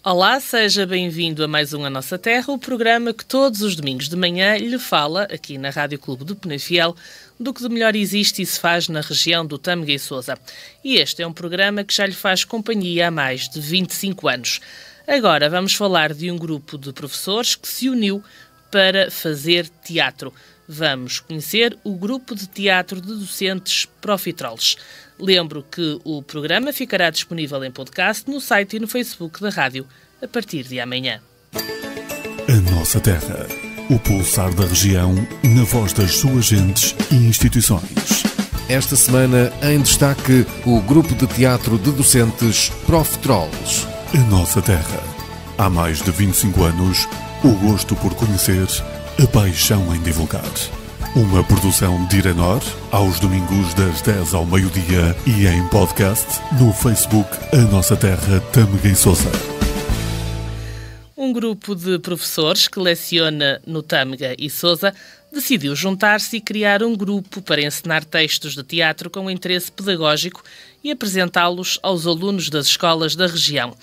Olá, seja bem-vindo a mais um A Nossa Terra, o programa que todos os domingos de manhã lhe fala, aqui na Rádio Clube de Penafiel, do que de melhor existe e se faz na região do Tâmega e Sousa. E este é um programa que já lhe faz companhia há mais de 25 anos. Agora vamos falar de um grupo de professores que se uniu para fazer teatro. Vamos conhecer o grupo de teatro de docentes Profiteroles. Lembro que o programa ficará disponível em podcast no site e no Facebook da rádio a partir de amanhã. A Nossa Terra, o pulsar da região, na voz das suas gentes e instituições. Esta semana, em destaque, o grupo de teatro de docentes Profiteroles. A Nossa Terra. Há mais de 25 anos, o gosto por conhecer, a paixão em divulgar. Uma produção de Irenor, aos domingos das 10 ao meio-dia e em podcast no Facebook A Nossa Terra Tâmega e Sousa. Um grupo de professores que leciona no Tâmega e Sousa decidiu juntar-se e criar um grupo para ensinar textos de teatro com interesse pedagógico e apresentá-los aos alunos das escolas da região.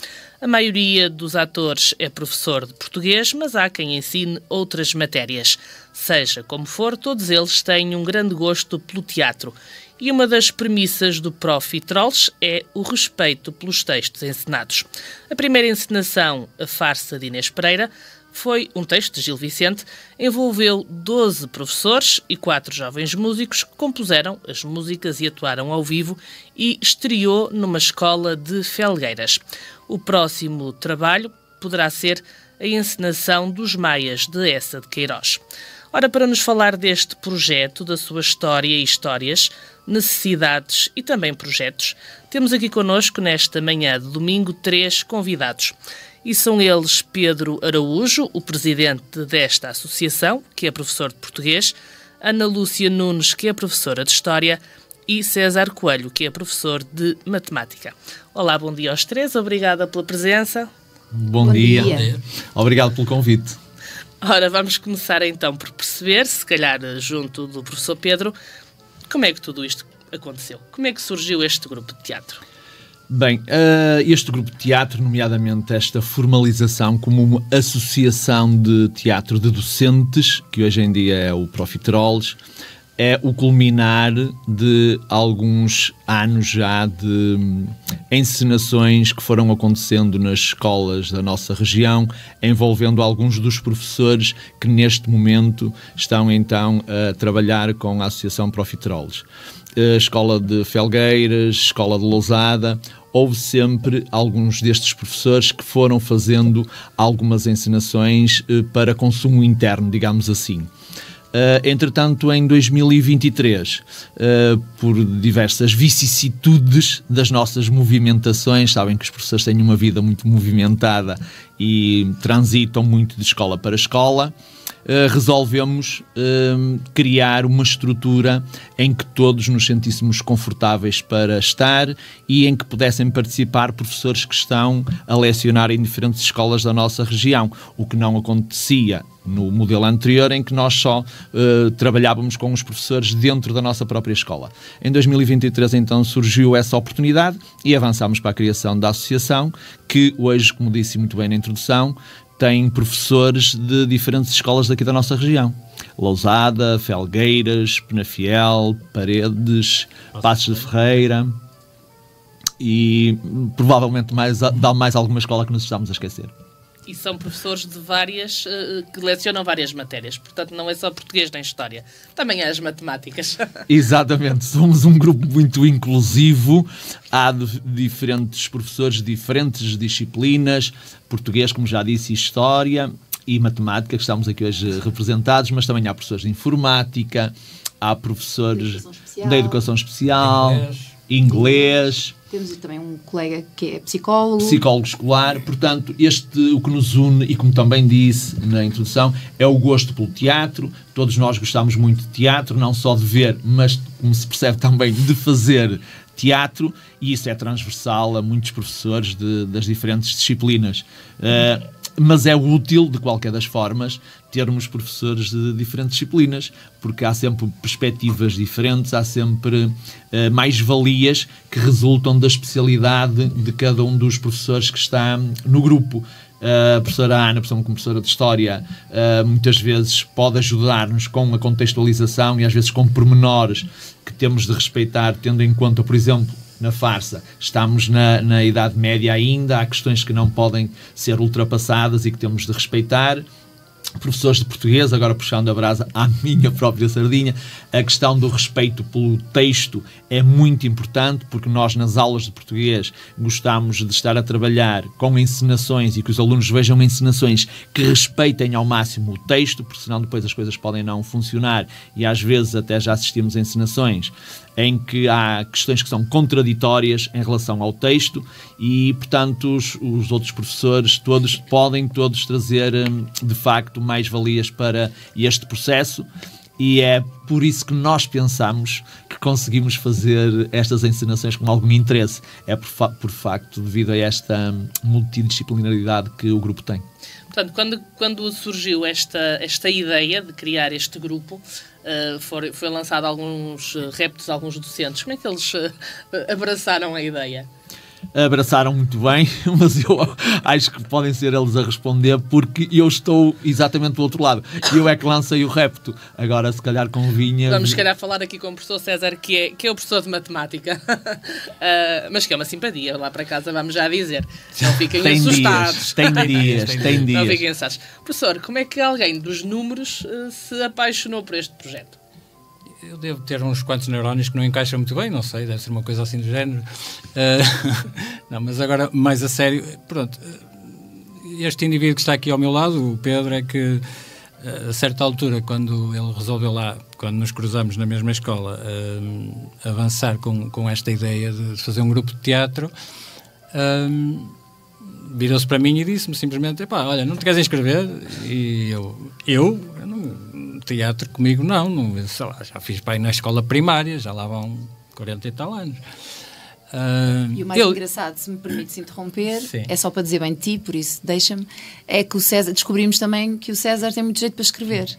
A maioria dos atores é professor de português, mas há quem ensine outras matérias. Seja como for, todos eles têm um grande gosto pelo teatro. E uma das premissas do Profiteroles é o respeito pelos textos ensinados. A primeira encenação, A Farsa de Inês Pereira, foi um texto de Gil Vicente, envolveu 12 professores e 4 jovens músicos que compuseram as músicas e atuaram ao vivo e estreou numa escola de Felgueiras. O próximo trabalho poderá ser a encenação dos Maias de Essa de Queiroz. Ora, para nos falar deste projeto, da sua história e histórias, necessidades e também projetos, temos aqui connosco nesta manhã de domingo 3 convidados. E são eles Pedro Araújo, o presidente desta associação, que é professor de português, Ana Lúcia Nunes, que é professora de História, e César Coelho, que é professor de Matemática. Olá, bom dia aos três, obrigada pela presença. Bom dia. Obrigado pelo convite. Ora, vamos começar então por perceber, se calhar junto do professor Pedro, como é que tudo isto aconteceu? Como é que surgiu este grupo de teatro? Bem, este grupo de teatro, nomeadamente esta formalização como uma associação de teatro de docentes, que hoje em dia é o Profiteroles, é o culminar de alguns anos já de encenações que foram acontecendo nas escolas da nossa região, envolvendo alguns dos professores que neste momento estão então a trabalhar com a Associação Profiteroles. A Escola de Felgueiras, Escola de Lousada, houve sempre alguns destes professores que foram fazendo algumas encenações para consumo interno, digamos assim. Entretanto, em 2023, por diversas vicissitudes das nossas movimentações, sabem que os professores têm uma vida muito movimentada e transitam muito de escola para escola, resolvemos criar uma estrutura em que todos nos sentíssemos confortáveis para estar e em que pudessem participar professores que estão a lecionar em diferentes escolas da nossa região, o que não acontecia no modelo anterior, em que nós só trabalhávamos com os professores dentro da nossa própria escola. Em 2023, então, surgiu essa oportunidade e avançámos para a criação da associação, que hoje, como disse muito bem na introdução, tem professores de diferentes escolas daqui da nossa região. Lousada, Felgueiras, Penafiel, Paredes, Passos de Ferreira e provavelmente mais alguma escola que nos estamos a esquecer. E são professores de várias, que lecionam várias matérias. Portanto, não é só português nem história. Também há as matemáticas. Exatamente. Somos um grupo muito inclusivo. Há diferentes professores de diferentes disciplinas. Português, como já disse, história e matemática, que estamos aqui hoje representados. Mas também há professores de informática. Há professores da educação especial. Inglês. Temos também um colega que é psicólogo. Psicólogo escolar. Portanto, o que nos une, e como também disse na introdução, é o gosto pelo teatro. Todos nós gostamos muito de teatro, não só de ver, mas, como se percebe também, de fazer teatro. E isso é transversal a muitos professores das diferentes disciplinas. Mas é útil, de qualquer das formas, termos professores de diferentes disciplinas, porque há sempre perspectivas diferentes, há sempre mais-valias que resultam da especialidade de cada um dos professores que está no grupo. A professora Ana, por exemplo, como professora de História, muitas vezes pode ajudar-nos com a contextualização e às vezes com pormenores que temos de respeitar, tendo em conta, por exemplo, na farsa, estamos na Idade Média ainda, há questões que não podem ser ultrapassadas e que temos de respeitar. Professores de português, agora puxando a brasa à minha própria sardinha, a questão do respeito pelo texto é muito importante, porque nós nas aulas de português gostamos de estar a trabalhar com encenações e que os alunos vejam encenações que respeitem ao máximo o texto, porque senão depois as coisas podem não funcionar e às vezes até já assistimos a encenações em que há questões que são contraditórias em relação ao texto e, portanto, os outros professores podem todos trazer, de facto, mais-valias para este processo e é por isso que nós pensamos que conseguimos fazer estas encenações com algum interesse. É por facto devido a esta multidisciplinaridade que o grupo tem. Portanto, quando surgiu esta ideia de criar este grupo, foi lançado alguns reptos, alguns docentes. Como é que eles abraçaram a ideia? Abraçaram muito bem, mas eu acho que podem ser eles a responder, porque eu estou exatamente do outro lado. Eu é que lancei o repto. Agora, se calhar, convinha... Vamos, se calhar, falar aqui com o professor César, que é o professor de matemática. Mas que é uma simpatia. Lá para casa, vamos já dizer. Não fiquem assustados. Tem dias. Não fiquem assustados. Professor, como é que alguém dos números se apaixonou por este projeto? Eu devo ter uns quantos neurónios que não encaixam muito bem, não sei, deve ser uma coisa assim do género. Não, mas agora, mais a sério, pronto, este indivíduo que está aqui ao meu lado, o Pedro, é que a certa altura, quando ele resolveu lá, quando nos cruzamos na mesma escola, avançar com esta ideia de fazer um grupo de teatro, virou-se para mim e disse-me simplesmente: epá, olha, não te queres inscrever? E eu não, teatro comigo não, sei lá, já fiz pai na escola primária, já lá vão 40 e tal anos. E o mais engraçado, se me permite-se interromper, sim, é só para dizer bem de ti, por isso deixa-me, é que o César, descobrimos também que o César tem muito jeito para escrever.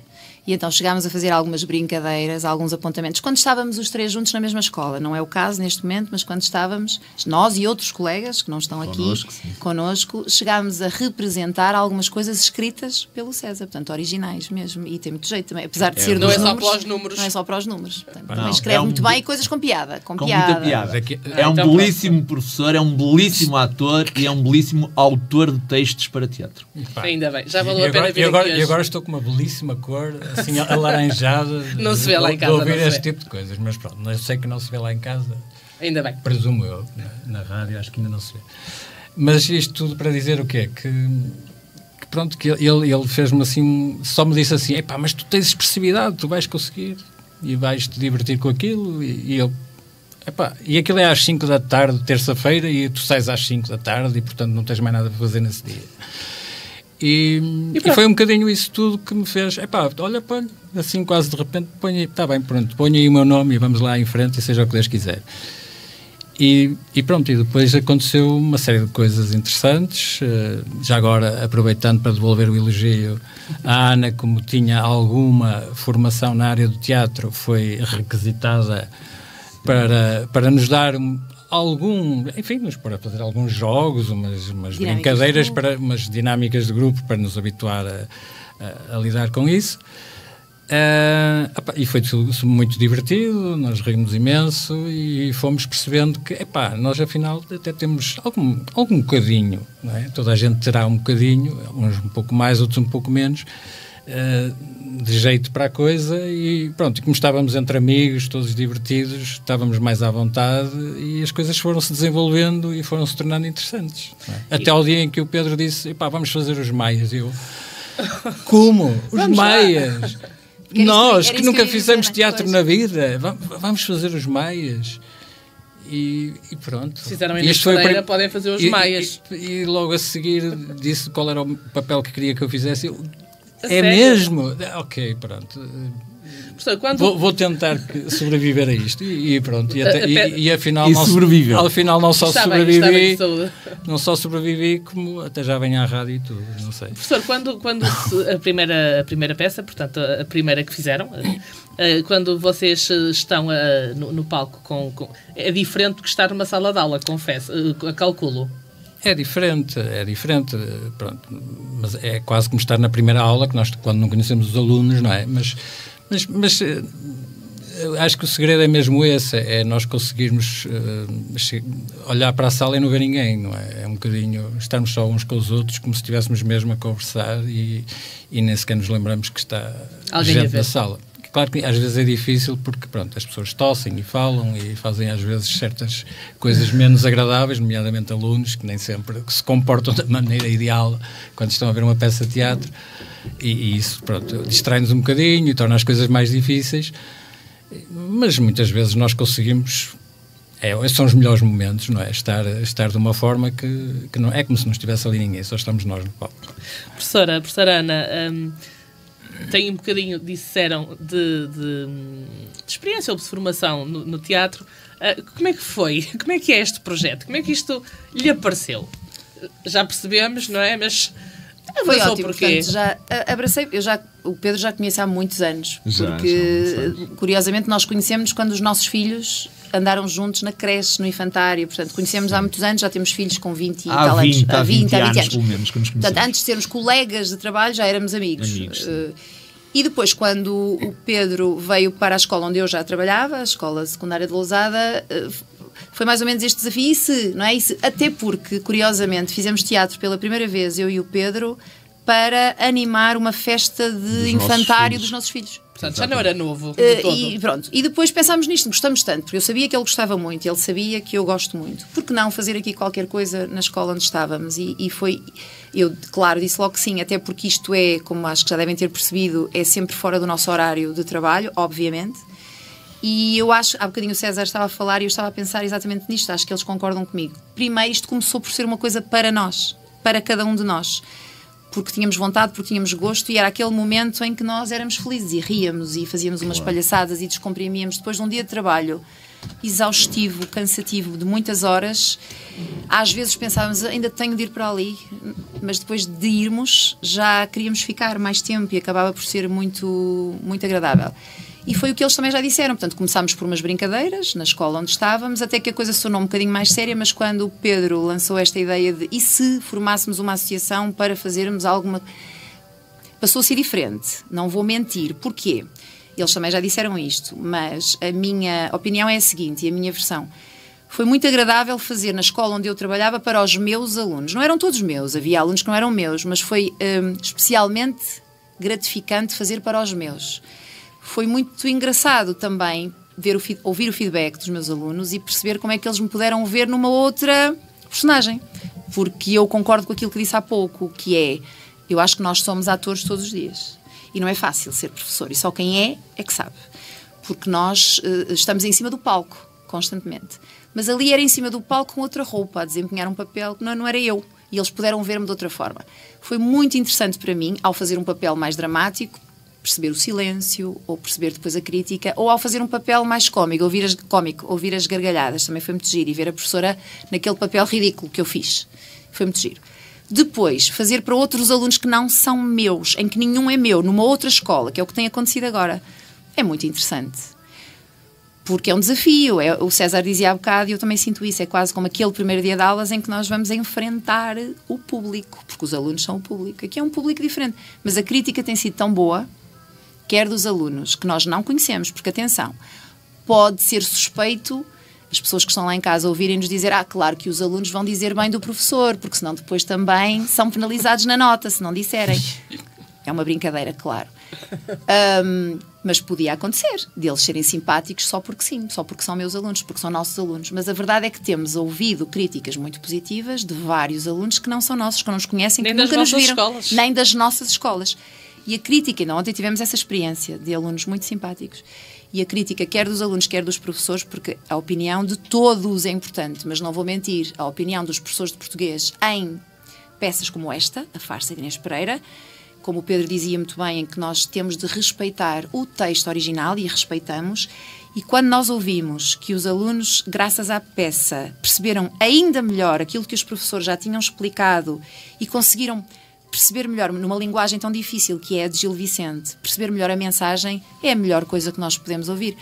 E então chegámos a fazer algumas brincadeiras, alguns apontamentos. Quando estávamos os três juntos na mesma escola, não é o caso neste momento, mas quando estávamos, nós e outros colegas que não estão aqui connosco, chegámos a representar algumas coisas escritas pelo César, portanto, originais mesmo. E tem muito jeito também, apesar de ser não dos é só números, para os números. não é só para os números. Portanto, não, também escreve muito bem e coisas com piada. Com piada. Muita piada. É um então, belíssimo professor, é um belíssimo ator e é um belíssimo autor de textos para teatro. Ainda bem, já valeu a pena vir aqui hoje. E agora estou com uma belíssima cor, assim, alaranjada. Não se vê lá em casa. De ouvir este tipo de coisas, mas pronto, eu sei que não se vê lá em casa. Ainda bem. Presumo eu, na rádio, acho que ainda não se vê. Mas isto tudo para dizer o quê? Que pronto, que ele fez-me assim, só me disse assim: epá, mas tu tens expressividade, tu vais conseguir e vais-te divertir com aquilo. E eu, epá, e aquilo é às 5 da tarde, terça-feira, e tu sais às 5 da tarde e portanto não tens mais nada para fazer nesse dia. E foi um bocadinho isso tudo que me fez, epá, olha, põe, assim quase de repente, está bem, pronto, ponho aí o meu nome e vamos lá em frente e seja o que Deus quiser. E pronto, e depois aconteceu uma série de coisas interessantes, já agora aproveitando para devolver o elogio, a Ana, como tinha alguma formação na área do teatro, foi requisitada para nos dar enfim, para fazer alguns jogos, umas brincadeiras, umas dinâmicas de grupo para nos habituar a lidar com isso. E foi tudo muito divertido, nós rimos imenso e fomos percebendo que, nós afinal até temos algum bocadinho, não é? Toda a gente terá um bocadinho, uns um pouco mais, outros um pouco menos, de jeito para a coisa, e pronto, como estávamos entre amigos, todos divertidos, estávamos mais à vontade e as coisas foram-se desenvolvendo e foram-se tornando interessantes. É? Até ao dia em que o Pedro disse: vamos fazer os maias. E eu, como? Os maias? Nós, que nunca fizemos teatro na vida, vamos fazer os maias. E pronto. Se fizeram em Pereira, podem fazer os maias. E logo a seguir disse qual era o papel que queria que eu fizesse. É sério? mesmo? Ok, pronto. Professor, vou tentar sobreviver a isto e pronto. E afinal, sobreviveu. Não só está sobrevivi, bem de saúde. não só sobrevivi, como até já venho à rádio e tudo, não sei. Professor, quando a primeira peça, portanto, a primeira que fizeram, quando vocês estão no palco, é diferente do que estar numa sala de aula, confesso, calculo. É diferente, pronto, mas é quase como estar na primeira aula, que nós, quando não conhecemos os alunos, não é? Mas acho que o segredo é mesmo esse, é nós conseguirmos olhar para a sala e não ver ninguém, não é? É um bocadinho estarmos só uns com os outros, como se estivéssemos mesmo a conversar e nem sequer nos lembramos que está alguém gente na sala. Claro que às vezes é difícil porque, pronto, as pessoas tossem e falam e fazem às vezes certas coisas menos agradáveis, nomeadamente alunos que nem sempre se comportam da maneira ideal quando estão a ver uma peça de teatro e isso, pronto, distrai-nos um bocadinho e torna as coisas mais difíceis, mas muitas vezes nós conseguimos, são os melhores momentos, não é? Estar de uma forma que não é como se não estivesse ali ninguém, só estamos nós no palco. Professora Ana, tem um bocadinho, disseram, de experiência ou de formação no teatro. Como é que foi? Como é que é este projeto? Como é que isto lhe apareceu? Já percebemos, não é? Mas foi ótimo, porquê? portanto, já abracei, o Pedro já conhece há muitos anos, porque curiosamente nós conhecemos quando os nossos filhos andaram juntos na creche, no infantário, portanto conhecemos há muitos anos, já temos filhos com 20 e tal anos. Há 20 anos, pelo menos, que nos conhecemos. Portanto, antes de sermos colegas de trabalho já éramos amigos. E depois, quando o Pedro veio para a escola onde eu já trabalhava, a Escola Secundária de Lousada, foi mais ou menos este desafio, não é? Até porque, curiosamente, fizemos teatro pela primeira vez, eu e o Pedro, para animar uma festa de infantário dos nossos filhos. Portanto, já não era novo. E depois pensámos nisto, gostamos tanto, porque eu sabia que ele gostava muito, ele sabia que eu gosto muito. Por que não fazer aqui qualquer coisa na escola onde estávamos? E foi, eu, claro, disse logo que sim, até porque isto é, como acho que já devem ter percebido, é sempre fora do nosso horário de trabalho, obviamente. E eu acho, há bocadinho o César estava a falar e eu estava a pensar exatamente nisto, acho que eles concordam comigo. Primeiro, isto começou por ser uma coisa para nós, para cada um de nós. Porque tínhamos vontade, porque tínhamos gosto e era aquele momento em que nós éramos felizes e ríamos e fazíamos umas palhaçadas e descomprimíamos depois de um dia de trabalho exaustivo, cansativo, de muitas horas. Às vezes pensávamos, ainda tenho de ir para ali, mas depois de irmos já queríamos ficar mais tempo e acabava por ser muito, muito agradável. E foi o que eles também já disseram. Portanto, começámos por umas brincadeiras na escola onde estávamos, até que a coisa se tornou um bocadinho mais séria, mas quando o Pedro lançou esta ideia de e se formássemos uma associação para fazermos alguma... Passou a ser diferente, não vou mentir. Porquê? Eles também já disseram isto, mas a minha opinião é a seguinte, e a minha versão. Foi muito agradável fazer na escola onde eu trabalhava para os meus alunos. Não eram todos meus, havia alunos que não eram meus, mas foi especialmente gratificante fazer para os meus. Foi muito engraçado também ouvir o feedback dos meus alunos e perceber como é que eles me puderam ver numa outra personagem. Porque eu concordo com aquilo que disse há pouco, que é, eu acho que nós somos atores todos os dias. E não é fácil ser professor, e só quem é que sabe. Porque nós estamos em cima do palco, constantemente. Mas ali era em cima do palco com outra roupa, a desempenhar um papel que não era eu. E eles puderam ver-me de outra forma. Foi muito interessante para mim, ao fazer um papel mais dramático, perceber o silêncio, ou perceber depois a crítica, ou ao fazer um papel mais cómico, ouvir as gargalhadas, também foi muito giro, e ver a professora naquele papel ridículo que eu fiz. Foi muito giro. Depois, fazer para outros alunos que não são meus, em que nenhum é meu, numa outra escola, que é o que tem acontecido agora, é muito interessante. Porque é um desafio. O César dizia há bocado, e eu também sinto isso, é quase como aquele primeiro dia de aulas em que nós vamos enfrentar o público, porque os alunos são o público. Aqui é um público diferente. Mas a crítica tem sido tão boa, quer dos alunos, que nós não conhecemos, porque, atenção, pode ser suspeito as pessoas que estão lá em casa ouvirem-nos dizer, claro que os alunos vão dizer bem do professor, porque senão depois também são penalizados na nota, se não disserem. É uma brincadeira, claro. Mas podia acontecer, deles serem simpáticos só porque sim, só porque são meus alunos, porque são nossos alunos. Mas a verdade é que temos ouvido críticas muito positivas de vários alunos que não são nossos, que não nos conhecem, que nunca nos viram. Escolas. Nem das nossas escolas. E a crítica, ainda ontem tivemos essa experiência de alunos muito simpáticos. E a crítica, quer dos alunos, quer dos professores, porque a opinião de todos é importante, mas não vou mentir, a opinião dos professores de português em peças como esta, A Farsa de Inês Pereira, como o Pedro dizia muito bem, em que nós temos de respeitar o texto original, e respeitamos, e quando nós ouvimos que os alunos, graças à peça, perceberam ainda melhor aquilo que os professores já tinham explicado e conseguiram perceber melhor, numa linguagem tão difícil que é a de Gil Vicente, perceber melhor a mensagem, é a melhor coisa que nós podemos ouvir.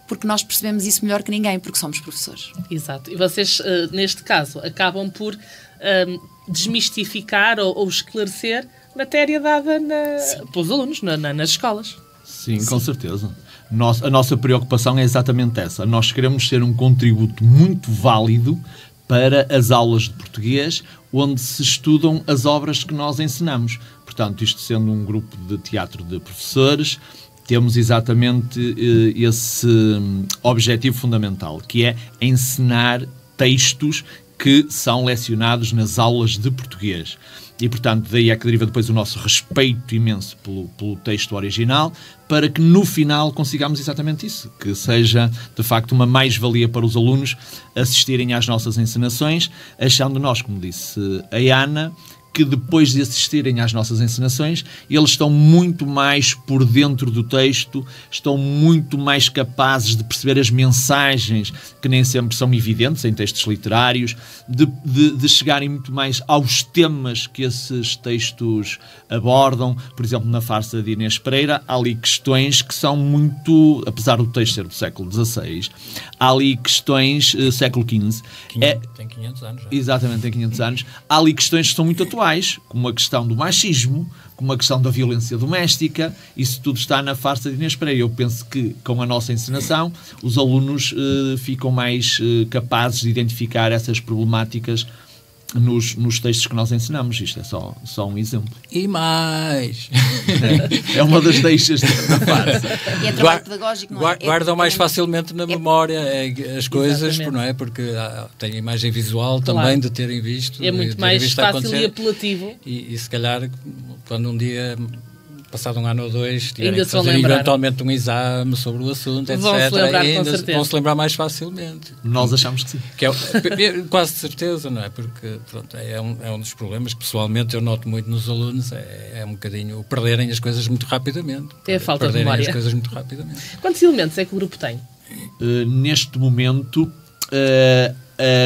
Porque nós percebemos isso melhor que ninguém, porque somos professores. Exato. E vocês, neste caso, acabam por desmistificar ou esclarecer matéria dada pelos alunos nas escolas. Sim, com certeza. A nossa preocupação é exatamente essa. Nós queremos ser um contributo muito válido para as aulas de português, onde se estudam as obras que nós ensinamos. Portanto, isto sendo um grupo de teatro de professores, temos exatamente esse objetivo fundamental, que é ensinar textos que são lecionados nas aulas de português. E, portanto, daí é que deriva depois o nosso respeito imenso pelo texto original, para que no final consigamos exatamente isso, que seja de facto uma mais-valia para os alunos assistirem às nossas encenações, achando nós, como disse a Ana, que depois de assistirem às nossas encenações, eles estão muito mais por dentro do texto, estão muito mais capazes de perceber as mensagens que nem sempre são evidentes em textos literários, de chegarem muito mais aos temas que esses textos abordam. Por exemplo, na farsa de Inês Pereira, há ali questões que são muito, apesar do texto ser do século XVI, há ali questões século XV. Tem 500 anos. Já. Exatamente, tem 500 anos. Há ali questões que são muito atuais, como a questão do machismo, como a questão da violência doméstica. Isso tudo está na farsa de Inês Pereira. Eu penso que, com a nossa encenação, os alunos ficam mais capazes de identificar essas problemáticas nos textos que nós ensinamos. Isto é só um exemplo. E mais! É uma das deixas da farsa. E é trabalho pedagógico, não é? Guardam mais facilmente na memória as coisas, não é? Porque tem a imagem visual também de terem visto. É muito mais fácil e apelativo. E se calhar, quando um dia, passado um ano ou dois, tiverem ainda que fazer eventualmente um exame sobre o assunto, etc., vão se lembrar mais facilmente. Nós achamos que sim. Que é quase de certeza, não é? Porque pronto, é um dos problemas que pessoalmente eu noto muito nos alunos, é um bocadinho perderem as coisas muito rapidamente. É a falta de memória. As coisas muito rapidamente. Quantos elementos é que o grupo tem? Neste momento,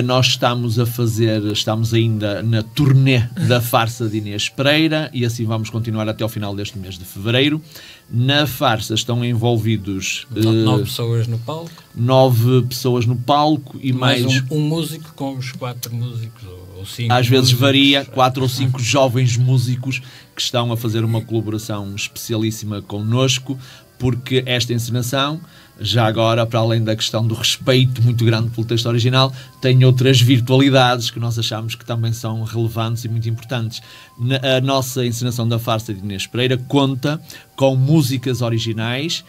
nós estamos ainda na turnê da farsa de Inês Pereira, e assim vamos continuar até ao final deste mês de fevereiro. Na farsa estão envolvidos 9 pessoas no palco. 9 pessoas no palco e mais um músico com os 4 músicos ou 5. Às vezes varia, 4 ou 5 jovens músicos que estão a fazer uma colaboração especialíssima connosco, porque esta encenação, já agora, para além da questão do respeito muito grande pelo texto original, tem outras virtualidades que nós achamos que também são relevantes e muito importantes. A nossa encenação da farsa de Inês Pereira conta com músicas originais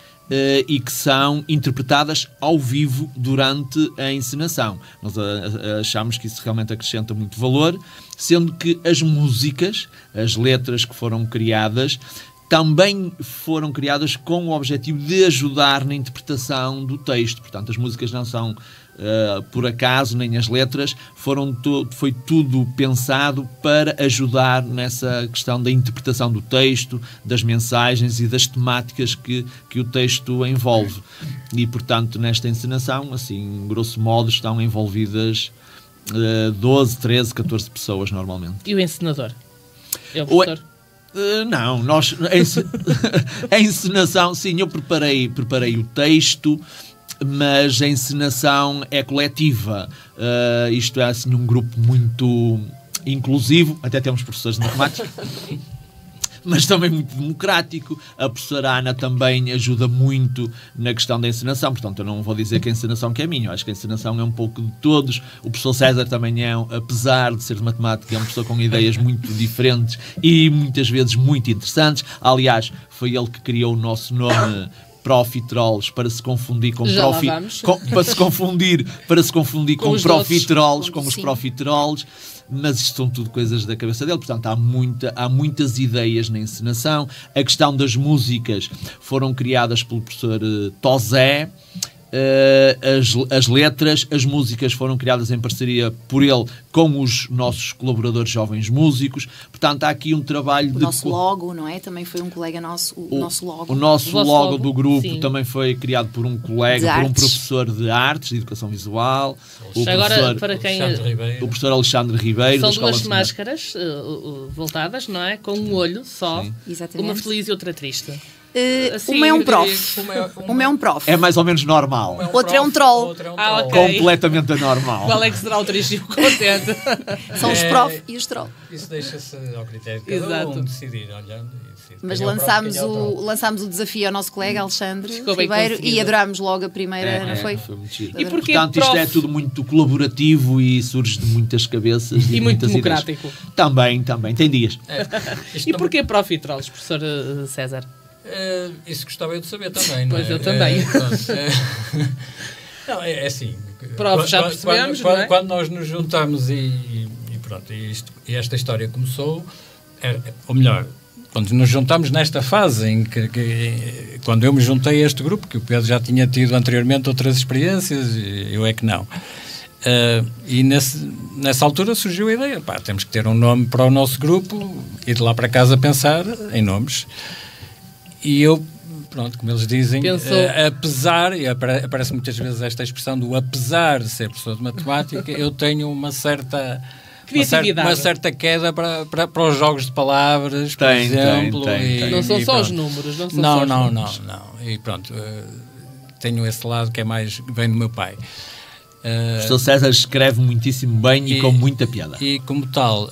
e que são interpretadas ao vivo durante a encenação. Nós achamos que isso realmente acrescenta muito valor, sendo que as músicas, as letras que foram criadas, também foram criadas com o objetivo de ajudar na interpretação do texto. Portanto, as músicas não são por acaso, nem as letras, foi tudo pensado para ajudar nessa questão da interpretação do texto, das mensagens e das temáticas que o texto envolve. E, portanto, nesta encenação, assim, grosso modo, estão envolvidas 12, 13, 14 pessoas normalmente. E o encenador? É o professor? Não, a encenação, sim, eu preparei o texto, mas a encenação é coletiva. Isto é assim um grupo muito inclusivo, até temos professores de matemática, mas também muito democrático. A professora Ana também ajuda muito na questão da encenação, portanto eu não vou dizer que a encenação que é minha, eu acho que a encenação é um pouco de todos. O professor César também é, apesar de ser de matemática, é uma pessoa com ideias muito diferentes e muitas vezes muito interessantes. Aliás, foi ele que criou o nosso nome Profiteroles, para se confundir com para se confundir com Profiteroles, com os Profiteroles. Mas isto são tudo coisas da cabeça dele, portanto há muitas ideias na encenação. A questão das músicas foram criadas pelo professor Tosé, As letras, as músicas foram criadas em parceria por ele com os nossos colaboradores jovens músicos. Portanto, há aqui um trabalho o nosso logo, não é? Também foi um colega nosso, o nosso logo. O nosso logo do grupo sim. também foi criado por um colega, por um professor de artes, de educação visual. Agora, para quem... O professor Alexandre Ribeiro. São da Escola duas máscaras voltadas, não é? Com um olho só. Exatamente. Uma feliz e outra triste. Assim, uma é um prof. Uma é um prof. É mais ou menos normal. Outra é um troll. Ok. Completamente anormal. Qual é que será o triste e o contente? São os prof e os troll. Isso deixa-se ao critério de cada um decidir, olhando. Mas lançámos o desafio ao nosso colega Alexandre Ribeiro e adorámos logo a primeira, não foi? Foi muito chido. E porquê portanto, isto é tudo muito colaborativo e surge de muitas cabeças e muito democrático. Ideias. Também. Tem dias. E porquê Prof e Trolls, professor César? Isso gostava eu de saber também, não é? Pois eu também. Não, é assim. Prof, já percebemos, não é? Quando nós nos juntamos e pronto, e esta história começou, ou melhor, quando nos juntamos nesta fase em que quando eu me juntei a este grupo, que o Pedro já tinha tido anteriormente outras experiências, eu é que não. E nessa altura surgiu a ideia, temos que ter um nome para o nosso grupo, ir de lá para casa pensar em nomes. E eu, pronto, como eles dizem, apesar, e aparece muitas vezes esta expressão do apesar de ser professor de matemática, eu tenho uma certa queda para os jogos de palavras, por exemplo. Tem. Não são só os números, não. E pronto, tenho esse lado que é mais, vem do meu pai. O professor César escreve muitíssimo bem e com muita piada. E como tal,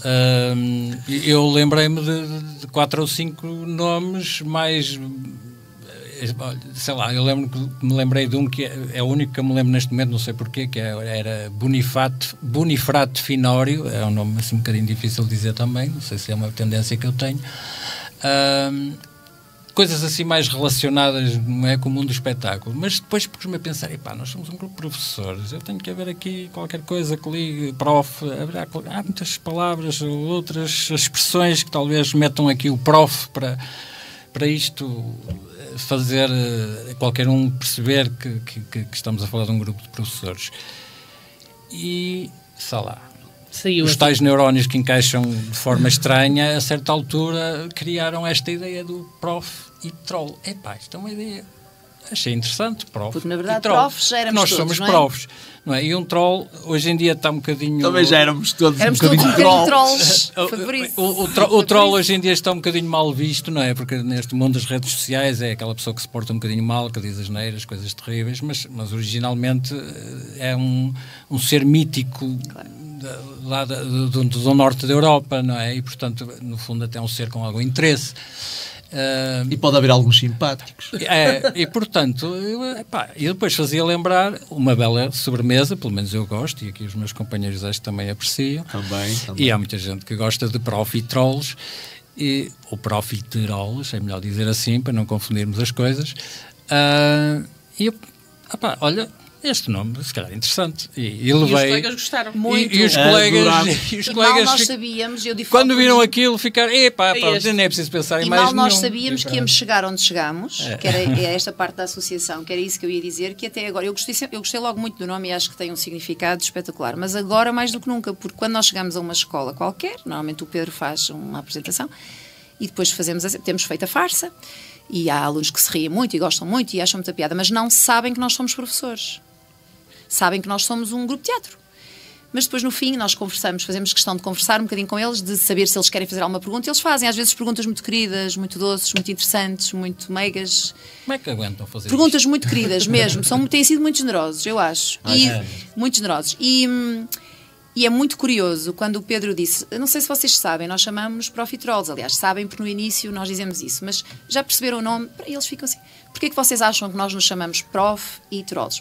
eu lembrei-me de 4 ou 5 nomes mais... Sei lá, eu me lembrei de um que é o único que eu me lembro neste momento, não sei porquê, que era Bonifrato Finório, é um nome assim um bocadinho difícil de dizer também, não sei se é uma tendência que eu tenho. Coisas assim mais relacionadas, não é, com o mundo do espetáculo. Mas depois pus-me a pensar, nós somos um grupo de professores, eu tenho que haver aqui qualquer coisa que ligue prof, há muitas palavras ou outras expressões que talvez metam aqui o prof para isto fazer qualquer um perceber que estamos a falar de um grupo de professores. E, sei lá, os tais neurónios que encaixam de forma estranha, a certa altura criaram esta ideia do prof e troll. Isto é uma ideia, achei interessante, prof. Porque na verdade profs já éramos nós todos, somos profs, não é? E um troll hoje em dia está um bocadinho... Também já éramos todos um bocadinho trolls. O troll hoje em dia está um bocadinho mal visto, não é? Porque neste mundo das redes sociais é aquela pessoa que se porta um bocadinho mal, que diz asneiras, coisas terríveis, mas originalmente é um ser mítico, claro, lá do norte da Europa, não é? E portanto, no fundo, até um ser com algum interesse. E pode haver alguns simpáticos. E portanto, eu depois fazia lembrar uma bela sobremesa, pelo menos eu gosto, e aqui os meus companheiros acho que também apreciam. Também. E há muita gente que gosta de profiteroles, ou profiteroles, é melhor dizer assim, para não confundirmos as coisas. Olha, este nome, se calhar, é interessante. E levei... os colegas gostaram. Muito. E os colegas mal nós sabíamos, quando viram aquilo, ficaram... nem é preciso pensar em mais nenhum. E mal nós sabíamos que íamos chegar onde chegámos, que era esta parte da associação, que era isso que eu ia dizer, que até agora... Eu gostei logo muito do nome e acho que tem um significado espetacular, mas agora mais do que nunca, porque quando nós chegamos a uma escola qualquer, normalmente o Pedro faz uma apresentação, e depois temos feito a farsa, e há alunos que se riem muito e gostam muito e acham muita piada, mas não sabem que nós somos professores. Sabem que nós somos um grupo de teatro. Mas depois, no fim, nós conversamos, fazemos questão de conversar um bocadinho com eles, de saber se eles querem fazer alguma pergunta. Eles fazem, às vezes, perguntas muito queridas, muito doces, muito interessantes, muito meigas. Como é que aguentam fazer perguntas muito queridas, mesmo. Têm sido muito generosos, eu acho. Muito generosos. E é muito curioso quando o Pedro disse, não sei se vocês sabem, nós chamamos profiteroles, aliás, sabem porque no início nós dizemos isso, mas já perceberam o nome? E eles ficam assim, porquê é que vocês acham que nós nos chamamos profiteroles?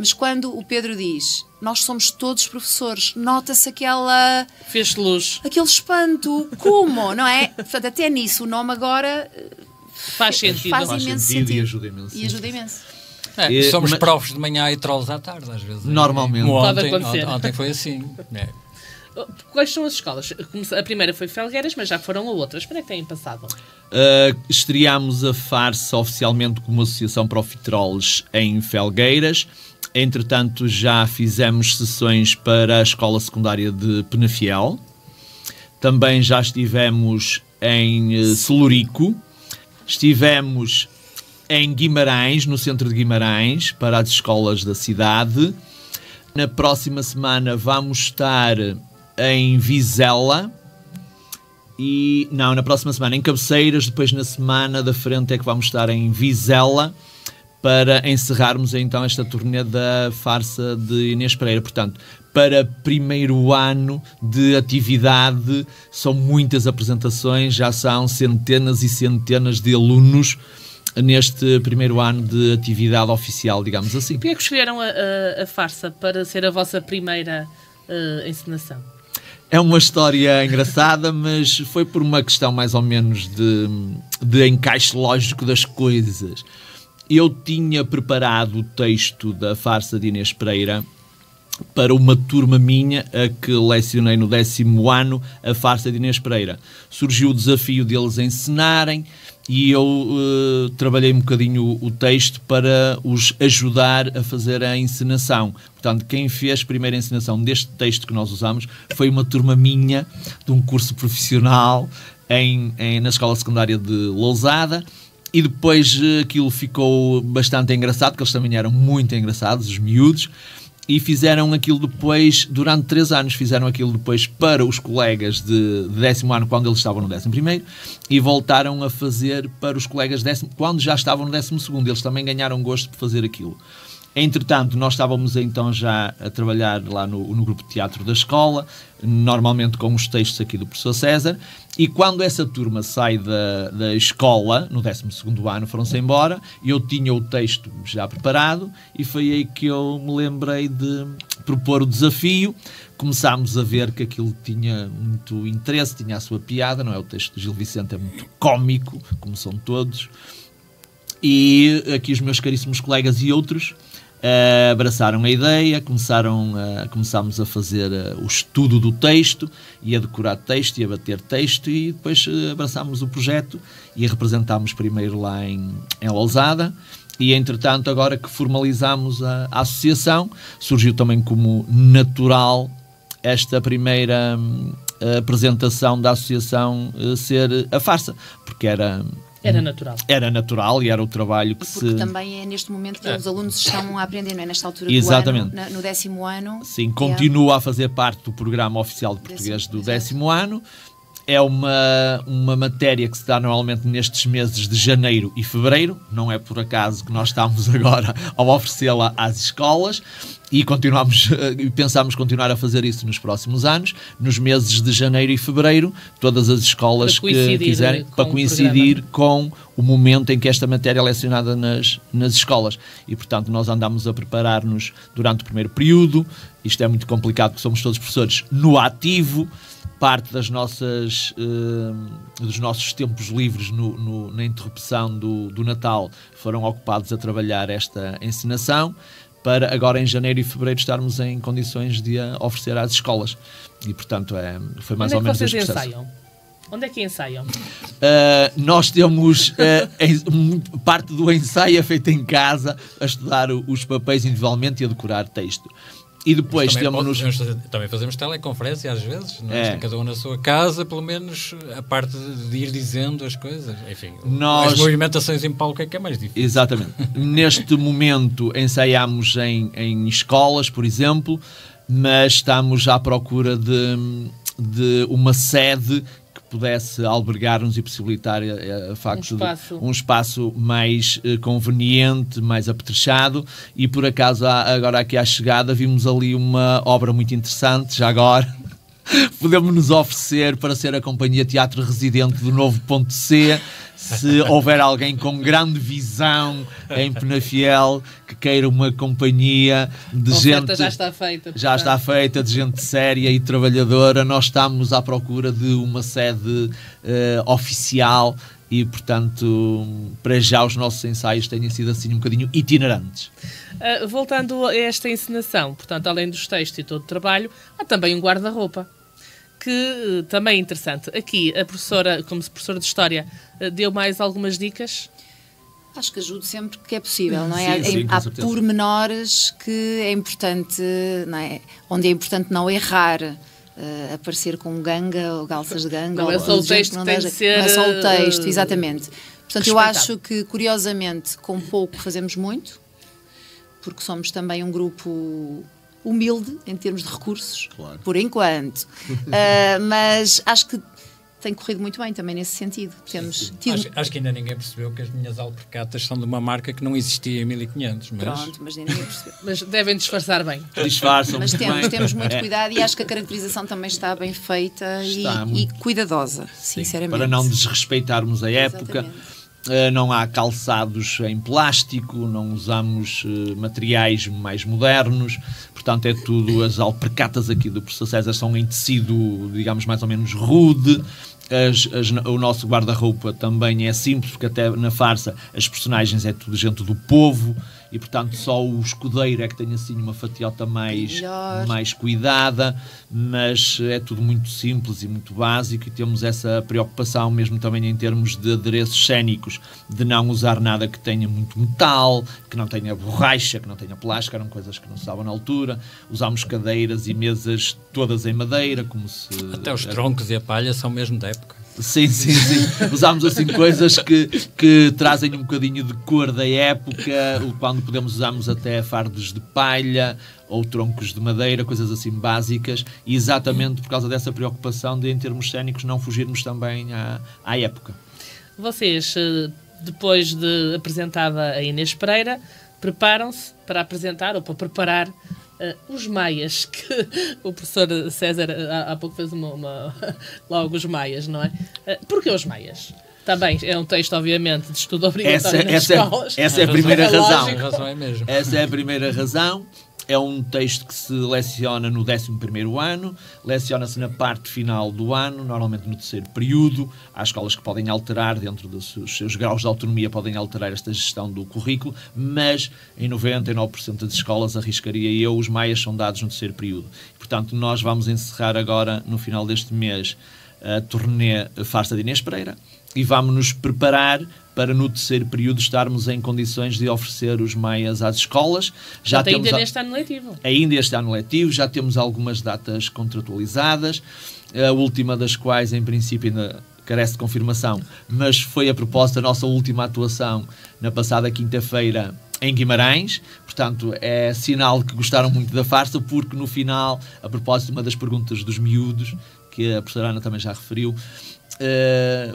Mas quando o Pedro diz, nós somos todos professores, nota-se aquela... Fez luz. Aquele espanto. Como? Não é? Portanto, até nisso o nome agora... Faz sentido. Faz imenso sentido. E ajuda imenso. E ajuda imenso. Somos profs de manhã e trolls à tarde, às vezes. Normalmente. Pode acontecer. Ontem foi assim. Quais são as escolas? A primeira foi Felgueiras, mas já foram a outras. Para que têm passado? Estreámos a farsa oficialmente como Associação Profiteroles em Felgueiras. Entretanto, já fizemos sessões para a Escola Secundária de Penafiel. Também já estivemos em Celurico. Estivemos em Guimarães, no centro de Guimarães, para as escolas da cidade. Na próxima semana vamos estar em Vizela. Na próxima semana em Cabeceiras. Depois, na semana da frente, é que vamos estar em Vizela, para encerrarmos então esta turnê da farsa de Inês Pereira. Portanto, para primeiro ano de atividade, são muitas apresentações, já são centenas e centenas de alunos neste primeiro ano de atividade oficial, digamos assim. Porquê é que escolheram a farsa para ser a vossa primeira encenação? É uma história engraçada, mas foi por uma questão mais ou menos de encaixe lógico das coisas. Eu tinha preparado o texto da farsa de Inês Pereira para uma turma minha a que lecionei no 10º ano a farsa de Inês Pereira. Surgiu o desafio deles encenarem e eu trabalhei um bocadinho o texto para os ajudar a fazer a encenação. Portanto, quem fez a primeira encenação deste texto que nós usamos foi uma turma minha de um curso profissional na Escola Secundária de Lousada. E depois aquilo ficou bastante engraçado, porque eles também eram muito engraçados, os miúdos, e fizeram aquilo depois, durante 3 anos, fizeram aquilo depois para os colegas de 10º ano, quando eles estavam no 11º, e voltaram a fazer para os colegas quando já estavam no 12º. Eles também ganharam gosto por fazer aquilo. Entretanto, nós estávamos então já a trabalhar lá no grupo de teatro da escola, normalmente com os textos aqui do professor César, e quando essa turma sai da escola, no 12º ano, foram-se embora, eu tinha o texto já preparado, e foi aí que eu me lembrei de propor o desafio. Começámos a ver que aquilo tinha muito interesse, tinha a sua piada, não é? O texto de Gil Vicente é muito cómico, como são todos, e aqui os meus caríssimos colegas e outros abraçaram a ideia, começámos a fazer o estudo do texto e a decorar texto e a bater texto, e depois abraçámos o projeto e a representámos primeiro lá em Lousada. E entretanto, agora que formalizámos a associação, surgiu também como natural esta primeira apresentação da associação ser a farsa, porque era natural. Era natural e era o trabalho que porque também é neste momento que os alunos estão a aprender, não é? Nesta altura Exatamente. do ano, no 10º ano. Sim, continua a fazer parte do programa oficial de português do 10º ano. É uma matéria que se dá normalmente nestes meses de janeiro e fevereiro. Não é por acaso que nós estamos agora a oferecê-la às escolas, e pensamos continuar a fazer isso nos próximos anos, nos meses de janeiro e fevereiro, todas as escolas que quiserem, para coincidir com o momento em que esta matéria é lecionada nas escolas. E, portanto, nós andamos a preparar-nos durante o primeiro período. Isto é muito complicado, porque somos todos professores no ativo. Parte dos nossos tempos livres na interrupção do Natal foram ocupados a trabalhar esta encenação, para agora em janeiro e fevereiro estarmos em condições de a oferecer às escolas. E, portanto, foi mais ou menos este processo. Onde é que vocês ensaiam? Onde é que ensaiam? Nós temos parte do ensaio é feita em casa, a estudar os papéis individualmente e a decorar texto. E depois também fazemos teleconferência às vezes, não é? Cada um na sua casa, pelo menos a parte de ir dizendo as coisas. Enfim, as movimentações em palco é que é mais difícil. Exatamente. Neste momento ensaiamos em escolas, por exemplo, mas estamos à procura de uma sede que pudesse albergar-nos e possibilitar um espaço mais conveniente, mais apetrechado. E por acaso, agora aqui à chegada, vimos ali uma obra muito interessante, já agora. Podemos nos oferecer para ser a companhia teatro residente do novo Ponto C, se houver alguém com grande visão em Penafiel que queira uma companhia de gente... já está feita. Já está feita, de gente séria e trabalhadora. Nós estamos à procura de uma sede oficial e, portanto, para já os nossos ensaios têm sido assim um bocadinho itinerantes. Voltando a esta encenação, portanto, além dos textos e todo o trabalho, há também um guarda-roupa. que também é interessante. Aqui, a professora, como professora de História, deu mais algumas dicas? Acho que ajudo sempre que é possível, não é? Sim, Há pormenores que é importante, não é? Onde é importante não errar. Aparecer com ganga ou calças de ganga. Não é só o texto que tem de ser... Não é só o texto, exatamente. Portanto, eu respeitado. acho que, curiosamente, com pouco fazemos muito, porque somos também um grupo humilde em termos de recursos, Claro. por enquanto. Mas acho que tem corrido muito bem também nesse sentido. Temos tido... Acho que ainda ninguém percebeu que as minhas alpercatas são de uma marca que não existia em 1500, mas... Pronto, mas ninguém percebeu. Mas devem disfarçar bem. Disfarçam Mas muito bem. temos muito cuidado e acho que a caracterização também está bem feita Está e muito- cuidadosa, sinceramente. Para não desrespeitarmos a época. Exatamente. Não há calçados em plástico, não usamos materiais mais modernos, portanto é tudo, as alpercatas aqui do professor César são em tecido, digamos, mais ou menos rude. O nosso guarda-roupa também é simples, porque até na farsa as personagens é tudo gente do povo e, portanto, só o escudeiro é que tem assim uma fatiota mais cuidada, mas é tudo muito simples e muito básico, e temos essa preocupação mesmo também em termos de adereços cénicos, de não usar nada que tenha muito metal, que não tenha borracha, que não tenha plástico, eram coisas que não se usavam na altura. Usámos cadeiras e mesas todas em madeira, como se... Até os troncos e a palha são mesmo da época. Sim. Usámos assim coisas que trazem um bocadinho de cor da época. Quando podemos usarmos até fardos de palha ou troncos de madeira, coisas assim básicas, e exatamente por causa dessa preocupação de, em termos cénicos, não fugirmos também à época. Vocês, depois de apresentada a Inês Pereira, preparam-se para apresentar ou para preparar os maias, que o professor César há pouco fez logo os maias, não é? Porquê os maias? Também é um texto, obviamente, de estudo obrigatório nas escolas. Essa é a primeira razão. A razão é mesmo. Essa é a primeira razão. É um texto que se leciona no 11º ano, leciona-se na parte final do ano, normalmente no 3º período. Há escolas que podem alterar, dentro dos seus graus de autonomia, podem alterar esta gestão do currículo, mas em 99% das escolas, arriscaria eu, os maias são dados no 3º período. Portanto, nós vamos encerrar agora, no final deste mês, a turnê Farsa de Inês Pereira, e vamos nos preparar para no 3º período estarmos em condições de oferecer os maias às escolas. Já temos ainda neste ano letivo. Ainda este ano letivo, já temos algumas datas contratualizadas, a última das quais, em princípio, ainda carece de confirmação, mas foi a propósito da nossa última atuação na passada quinta-feira em Guimarães. Portanto, é sinal que gostaram muito da farsa, porque no final, a propósito de uma das perguntas dos miúdos, que a professora Ana também já referiu,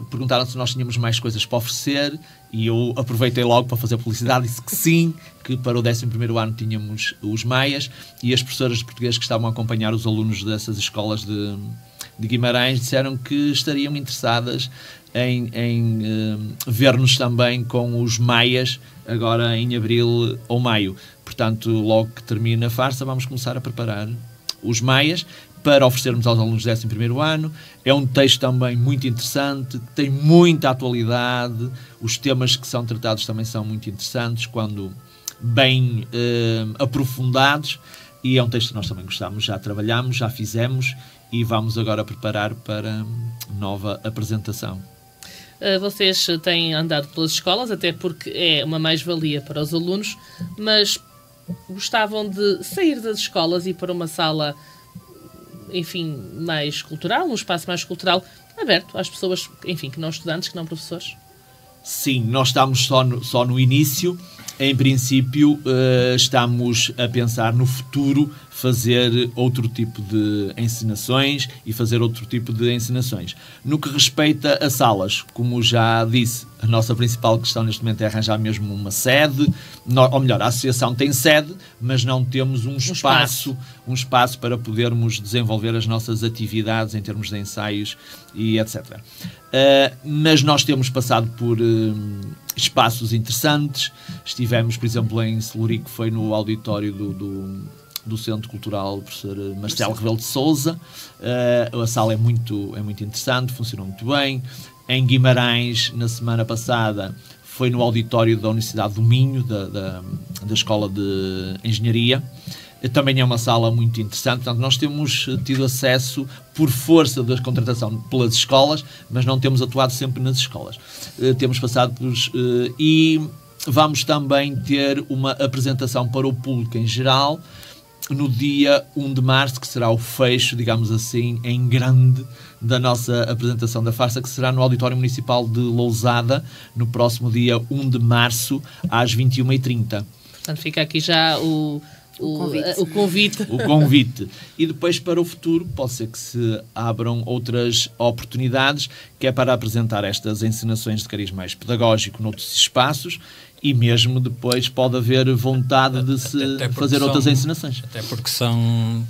perguntaram se nós tínhamos mais coisas para oferecer, e eu aproveitei logo para fazer publicidade, disse que sim, que para o 11º ano tínhamos os maias, e as professoras de português que estavam a acompanhar os alunos dessas escolas de Guimarães disseram que estariam interessadas em ver-nos também com os maias agora em abril ou maio. Portanto, logo que termina a farsa, vamos começar a preparar os maias para oferecermos aos alunos do 11º ano. É um texto também muito interessante, tem muita atualidade, os temas que são tratados também são muito interessantes, quando bem aprofundados, e é um texto que nós também gostamos, já trabalhamos, já fizemos, e vamos agora preparar para nova apresentação. Vocês têm andado pelas escolas, até porque é uma mais-valia para os alunos, mas gostavam de sair das escolas e ir para uma sala, enfim, mais cultural, um espaço mais cultural, aberto às pessoas, enfim, que não estudantes, que não professores? Sim, nós estamos só no início. Em princípio, estamos a pensar no futuro fazer outro tipo de encenações e fazer outro tipo de encenações. No que respeita a salas, como já disse, a nossa principal questão neste momento é arranjar mesmo uma sede, ou melhor, a associação tem sede, mas não temos um espaço para podermos desenvolver as nossas atividades em termos de ensaios e etc. Mas nós temos passado por espaços interessantes. Estivemos, por exemplo, em Celurico, foi no auditório do Centro Cultural Professor Marcelo Rebelo de Sousa. A sala é muito interessante, funcionou muito bem. Em Guimarães, na semana passada, foi no auditório da Universidade do Minho, da Escola de Engenharia. Também é uma sala muito interessante. Portanto, nós temos tido acesso por força da contratação pelas escolas, mas não temos atuado sempre nas escolas. Temos passado e vamos também ter uma apresentação para o público em geral no dia 1 de março, que será o fecho, digamos assim, em grande da nossa apresentação da farsa, que será no Auditório Municipal de Lousada, no próximo dia 1 de março, às 21h30. Portanto, fica aqui já o convite. E depois, para o futuro, pode ser que se abram outras oportunidades, que é para apresentar estas encenações de cariz mais pedagógico noutros espaços, e mesmo depois pode haver vontade de se fazer outras encenações. Até porque são...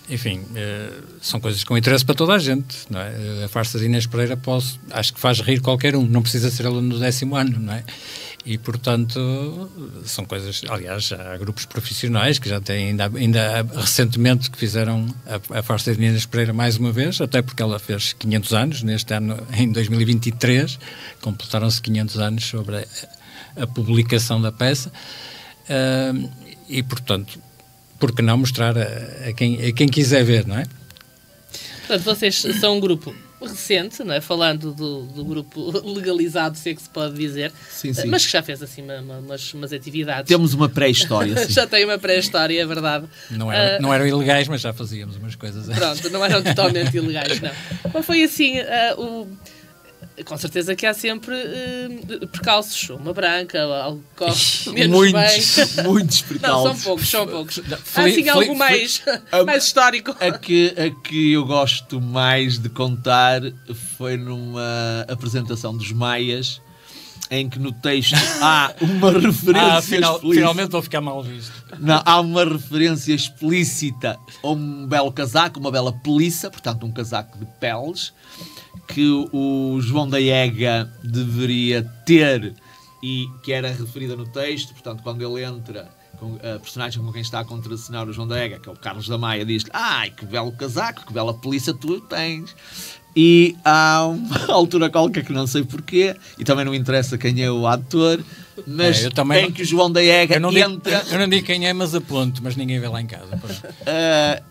Enfim, são coisas com interesse para toda a gente, não é? A farsa de Inês Pereira acho que faz rir qualquer um, não precisa ser aluno do 10º ano, não é? E, portanto, são coisas... Aliás, já há grupos profissionais que já têm, ainda recentemente, que fizeram a farsa de Inês Pereira mais uma vez, até porque ela fez 500 anos, neste ano, em 2023, completaram-se 500 anos sobre a publicação da peça, e, portanto, por que não mostrar a quem quiser ver, não é? Portanto, vocês são um grupo recente, não é? Falando do grupo legalizado, se é que se pode dizer, sim. Mas que já fez assim umas atividades. Temos uma pré-história. Já tem uma pré-história, é verdade. Não eram ilegais, mas já fazíamos umas coisas. Pronto, não eram totalmente ilegais, não. Mas foi assim, com certeza que há sempre percalços. Uma branca, algo que corre menos bem. Muitos percalços. Não, são poucos. Há assim algo mais histórico. A que eu gosto mais de contar foi numa apresentação dos Maias, em que no texto há uma referência explícita. Finalmente vou ficar mal visto. Não, há uma referência explícita a um belo casaco, uma bela peliça, portanto um casaco de peles, que o João da Ega deveria ter e que era referida no texto. Portanto, quando ele entra, a personagem com quem está a contracenar o João da Ega, que é o Carlos da Maia, diz-lhe: ai, que belo casaco, que bela peliça tu tens. E há uma altura qualquer que não sei porquê, e também não interessa quem é o ator, mas em que o João da Ega entra... Eu não digo quem é, mas aponto, mas ninguém vê lá em casa.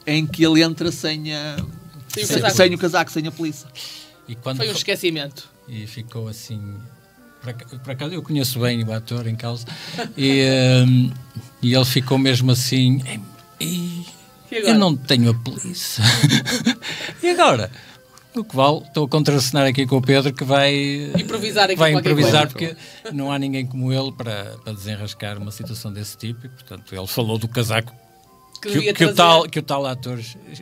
Em que ele entra sem o casaco, sem a peliça. Foi um esquecimento. E ficou assim... Por acaso, eu conheço bem o ator em causa. E ele ficou mesmo assim... Eu não tenho a polícia. E agora? No que vale, estou a contracenar aqui com o Pedro, que vai improvisar porque não há ninguém como ele para desenrascar uma situação desse tipo. E, portanto, ele falou do casaco que o tal ator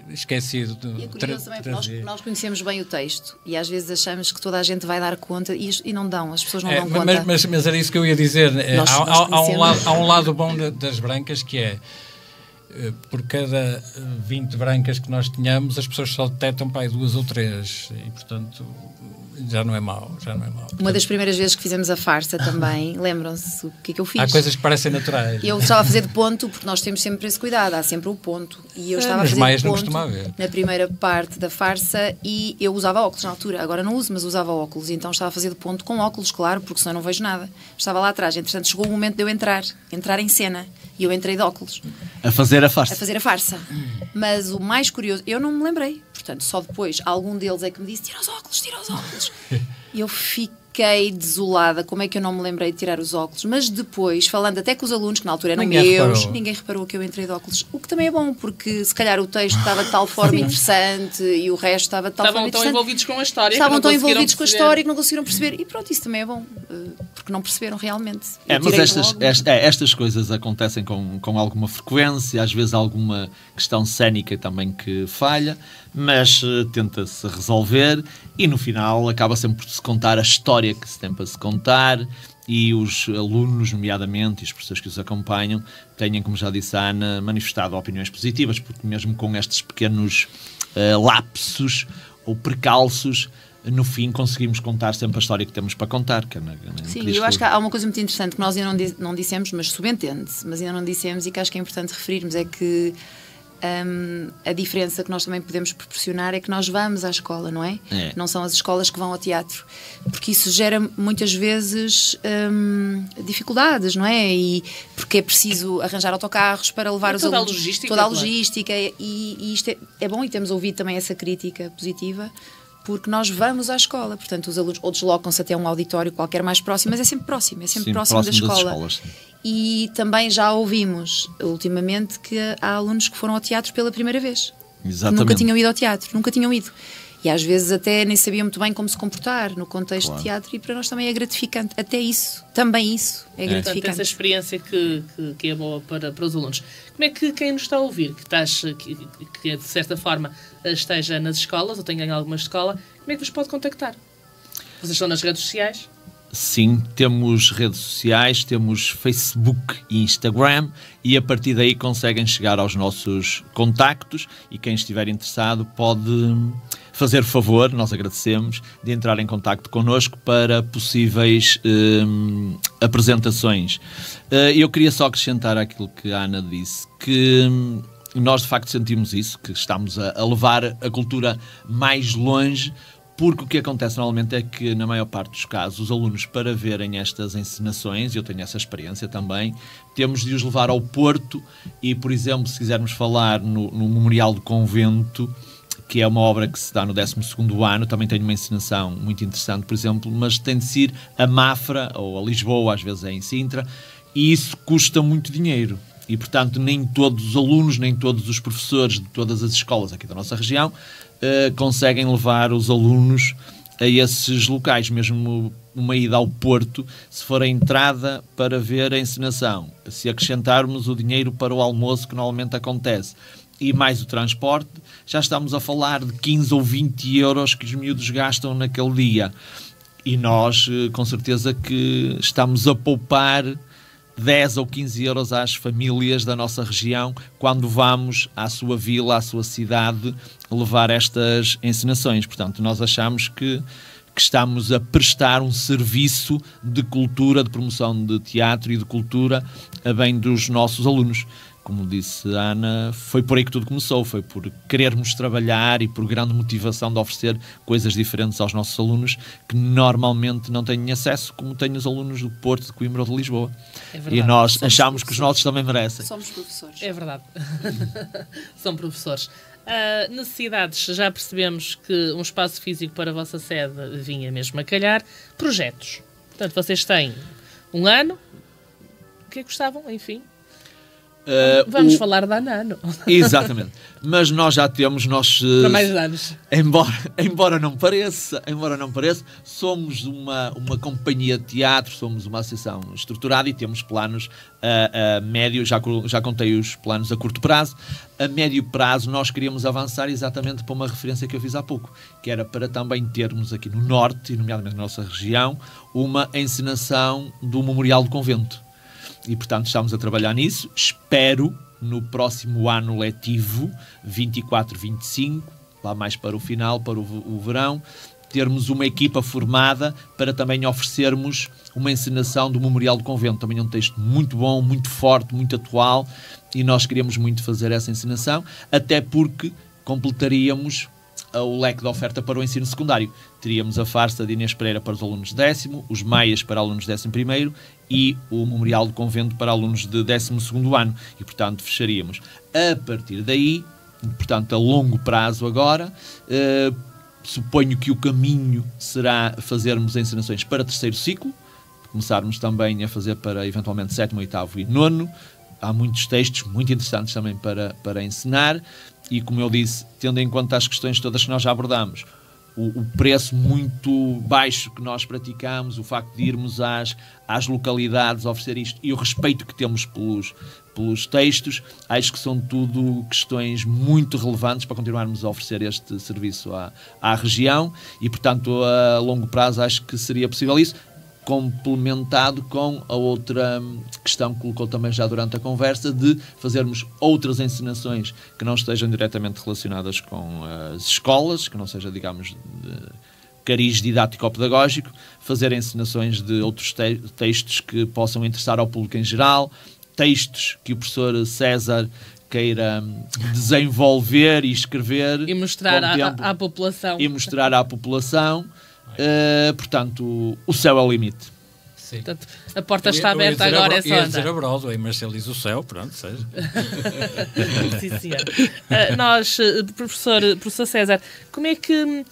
esquecido de trazer. Nós conhecemos bem o texto e às vezes achamos que toda a gente vai dar conta e não dão, as pessoas não dão conta. Mas era isso que eu ia dizer. Há um lado bom das brancas, que é, por cada 20 brancas que nós tínhamos, as pessoas só detectam para aí 2 ou 3 e, portanto, já não é mau. Uma das primeiras vezes que fizemos a farsa também, lembram-se o que é que eu fiz? Há coisas que parecem naturais. Eu estava a fazer de ponto, porque nós temos sempre esse cuidado, há sempre o ponto. E eu estava a fazer de ponto na primeira parte da farsa e eu usava óculos na altura. Agora não uso, mas usava óculos. E então estava a fazer de ponto com óculos, claro, porque senão não vejo nada. Estava lá atrás. Entretanto, chegou o momento de eu entrar em cena. E eu entrei de óculos. A fazer a farsa. A fazer a farsa. Mas o mais curioso, eu não me lembrei. Portanto, só depois, algum deles é que me disse: tira os óculos. E eu fiquei desolada. Como é que eu não me lembrei de tirar os óculos? Mas depois, falando até com os alunos, que na altura eram meus, ninguém reparou que eu entrei de óculos. O que também é bom, porque se calhar o texto estava de tal forma interessante e o resto estava de tal forma interessante. Estavam tão envolvidos com a história. Estavam tão envolvidos com a história que não conseguiram perceber. E pronto, isso também é bom, porque não perceberam realmente. Mas estas coisas acontecem com alguma frequência, às vezes alguma questão cénica também que falha, mas tenta-se resolver e no final acaba sempre por se contar a história que se tem para se contar, e os alunos, nomeadamente, e as pessoas que os acompanham, têm, como já disse a Ana, manifestado opiniões positivas, porque mesmo com estes pequenos lapsos ou precalços, no fim conseguimos contar sempre a história que temos para contar. Sim, eu acho que há uma coisa muito interessante que nós ainda não dissemos, mas subentende-se, mas ainda não dissemos e que acho que é importante referirmos, é que A diferença que nós também podemos proporcionar é que nós vamos à escola, não é? Não são as escolas que vão ao teatro, porque isso gera muitas vezes dificuldades, não é? E porque é preciso arranjar autocarros para levar os alunos, toda a logística, e isto é bom, e temos ouvido também essa crítica positiva, porque nós vamos à escola, portanto os alunos ou deslocam-se até um auditório qualquer mais próximo, mas é sempre próximo, próximo da escola. E também já ouvimos ultimamente que há alunos que foram ao teatro pela primeira vez. Exatamente. Nunca tinham ido ao teatro, nunca tinham ido. E às vezes até nem sabiam muito bem como se comportar no contexto de teatro, e para nós também é gratificante. Até isso, também isso é gratificante. Portanto, essa experiência que é boa para os alunos. Como é que quem nos está a ouvir, que de certa forma esteja nas escolas ou tenha em alguma escola, como é que vos pode contactar? Vocês estão nas redes sociais? Sim, temos redes sociais, temos Facebook e Instagram, e a partir daí conseguem chegar aos nossos contactos, e quem estiver interessado pode fazer o favor, nós agradecemos, de entrar em contacto connosco para possíveis apresentações. Eu queria só acrescentar aquilo que a Ana disse, que nós de facto sentimos isso, que estamos a levar a cultura mais longe, porque o que acontece normalmente é que, na maior parte dos casos, os alunos, para verem estas encenações, e eu tenho essa experiência também, temos de os levar ao Porto e, por exemplo, se quisermos falar no Memorial do Convento, que é uma obra que se dá no 12º ano, também tem uma encenação muito interessante, por exemplo, mas tem de se ir a Mafra ou a Lisboa, às vezes é em Sintra, e isso custa muito dinheiro. E, portanto, nem todos os alunos, nem todos os professores de todas as escolas aqui da nossa região conseguem levar os alunos a esses locais. Mesmo uma ida ao Porto, se for a entrada para ver a encenação, se acrescentarmos o dinheiro para o almoço que normalmente acontece e mais o transporte, já estamos a falar de 15 ou 20 euros que os miúdos gastam naquele dia. E nós, com certeza, que estamos a poupar 10 ou 15 euros às famílias da nossa região quando vamos à sua vila, à sua cidade, levar estas encenações. Portanto, nós achamos que estamos a prestar um serviço de cultura, de promoção de teatro e de cultura a bem dos nossos alunos. Como disse a Ana, foi por aí que tudo começou, foi por querermos trabalhar e por grande motivação de oferecer coisas diferentes aos nossos alunos que normalmente não têm acesso, como têm os alunos do Porto, de Coimbra ou de Lisboa. É verdade. E nós achamos que os nossos também merecem. Somos professores. É verdade. São professores. Necessidades, já percebemos que um espaço físico para a vossa sede vinha mesmo a calhar. Projetos. Portanto, vocês têm um ano. O que é que gostavam, enfim? Vamos falar da Nano. Exatamente. Mas nós já temos para mais anos. Embora não pareça, somos uma companhia de teatro, somos uma associação estruturada e temos planos a médio, já contei os planos a curto prazo. A médio prazo nós queríamos avançar exatamente para uma referência que eu fiz há pouco, que era para também termos aqui no Norte, e nomeadamente na nossa região, uma encenação do Memorial do Convento. E, portanto, estamos a trabalhar nisso. Espero, no próximo ano letivo, 24-25, lá mais para o final, para o verão, termos uma equipa formada para também oferecermos uma encenação do Memorial do Convento. Também é um texto muito bom, muito forte, muito atual, e nós queríamos muito fazer essa encenação, até porque completaríamos o leque de oferta para o ensino secundário. Teríamos a farsa de Inês Pereira para os alunos de 10º, os Maias para alunos de 11º e o Memorial do Convento para alunos de 12º ano. E, portanto, fecharíamos. A partir daí, portanto, a longo prazo agora, suponho que o caminho será fazermos encenações para terceiro ciclo, começarmos também a fazer para, eventualmente, 7º, 8º e 9º. Há muitos textos muito interessantes também para encenar. E, como eu disse, tendo em conta as questões todas que nós já abordamos, o preço muito baixo que nós praticamos, o facto de irmos às localidades oferecer isto e o respeito que temos pelos textos, acho que são tudo questões muito relevantes para continuarmos a oferecer este serviço à região e, portanto, a longo prazo acho que seria possível isso, complementado com a outra questão que colocou também já durante a conversa, de fazermos outras encenações que não estejam diretamente relacionadas com as escolas, que não seja, digamos, de cariz didático-pedagógico, fazer encenações de outros textos que possam interessar ao público em geral, textos que o professor César queira desenvolver e escrever E mostrar à população. E mostrar à população. Portanto, o céu é o limite. Sim. Portanto, a porta está aberta agora, é só ia dizer andar. a Broadway, mas se ele diz o céu, pronto, seja. Sim, senhor. Nós, professor César, como é que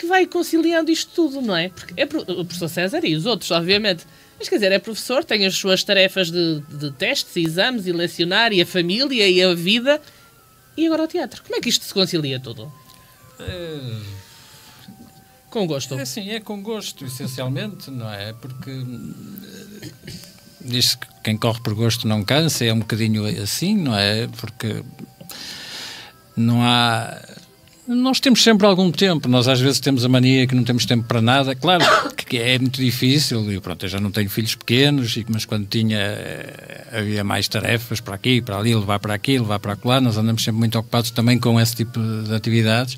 vai conciliando isto tudo, não é? Porque é o professor César e os outros, obviamente. Mas, quer dizer, é professor, tem as suas tarefas de testes, exames, e lecionar, e a família, e a vida. E agora o teatro. Como é que isto se concilia tudo? Com gosto. É assim, é com gosto, essencialmente, não é? Porque diz que quem corre por gosto não cansa, é um bocadinho assim, não é? Porque não há... Nós temos sempre algum tempo, nós às vezes temos a mania que não temos tempo para nada. Claro que é muito difícil, e pronto, eu já não tenho filhos pequenos, mas quando tinha havia mais tarefas para aqui, para ali, levar para aqui, levar para lá, nós andamos sempre muito ocupados também com esse tipo de atividades.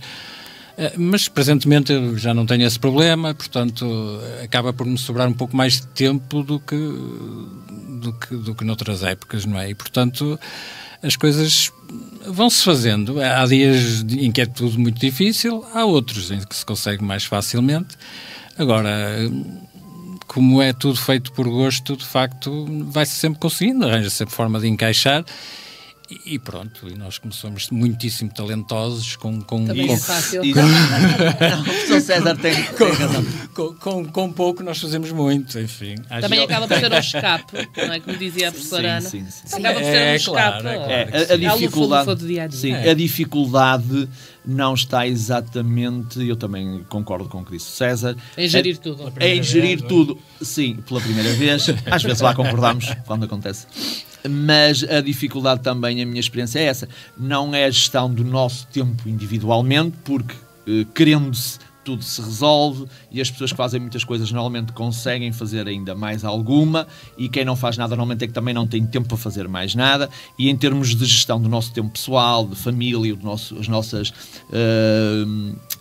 Mas presentemente eu já não tenho esse problema, portanto acaba por me sobrar um pouco mais de tempo do que noutras épocas, não é? E portanto as coisas vão-se fazendo. Há dias em que é tudo muito difícil, há outros em que se consegue mais facilmente. Agora, como é tudo feito por gosto, de facto vai-se sempre conseguindo, arranja-se sempre forma de encaixar. E pronto, e nós como somos muitíssimo talentosos Também é fácil. Não, o professor César tem razão. Com pouco nós fazemos muito, enfim. Também acaba por ser um escape, não é? Como dizia a professora Ana. Sim. Acaba por ser um escape. A dificuldade, do dia a dia. sim, a dificuldade não está exatamente, eu também concordo com o que disse o César. Em gerir tudo. É em gerir tudo, sim, pela primeira vez. Às vezes lá concordamos, quando acontece. Mas a dificuldade também, a minha experiência é essa. Não é a gestão do nosso tempo individualmente, porque querendo-se, tudo se resolve, e as pessoas que fazem muitas coisas normalmente conseguem fazer ainda mais alguma, e quem não faz nada normalmente é que também não tem tempo para fazer mais nada. E em termos de gestão do nosso tempo pessoal, de família,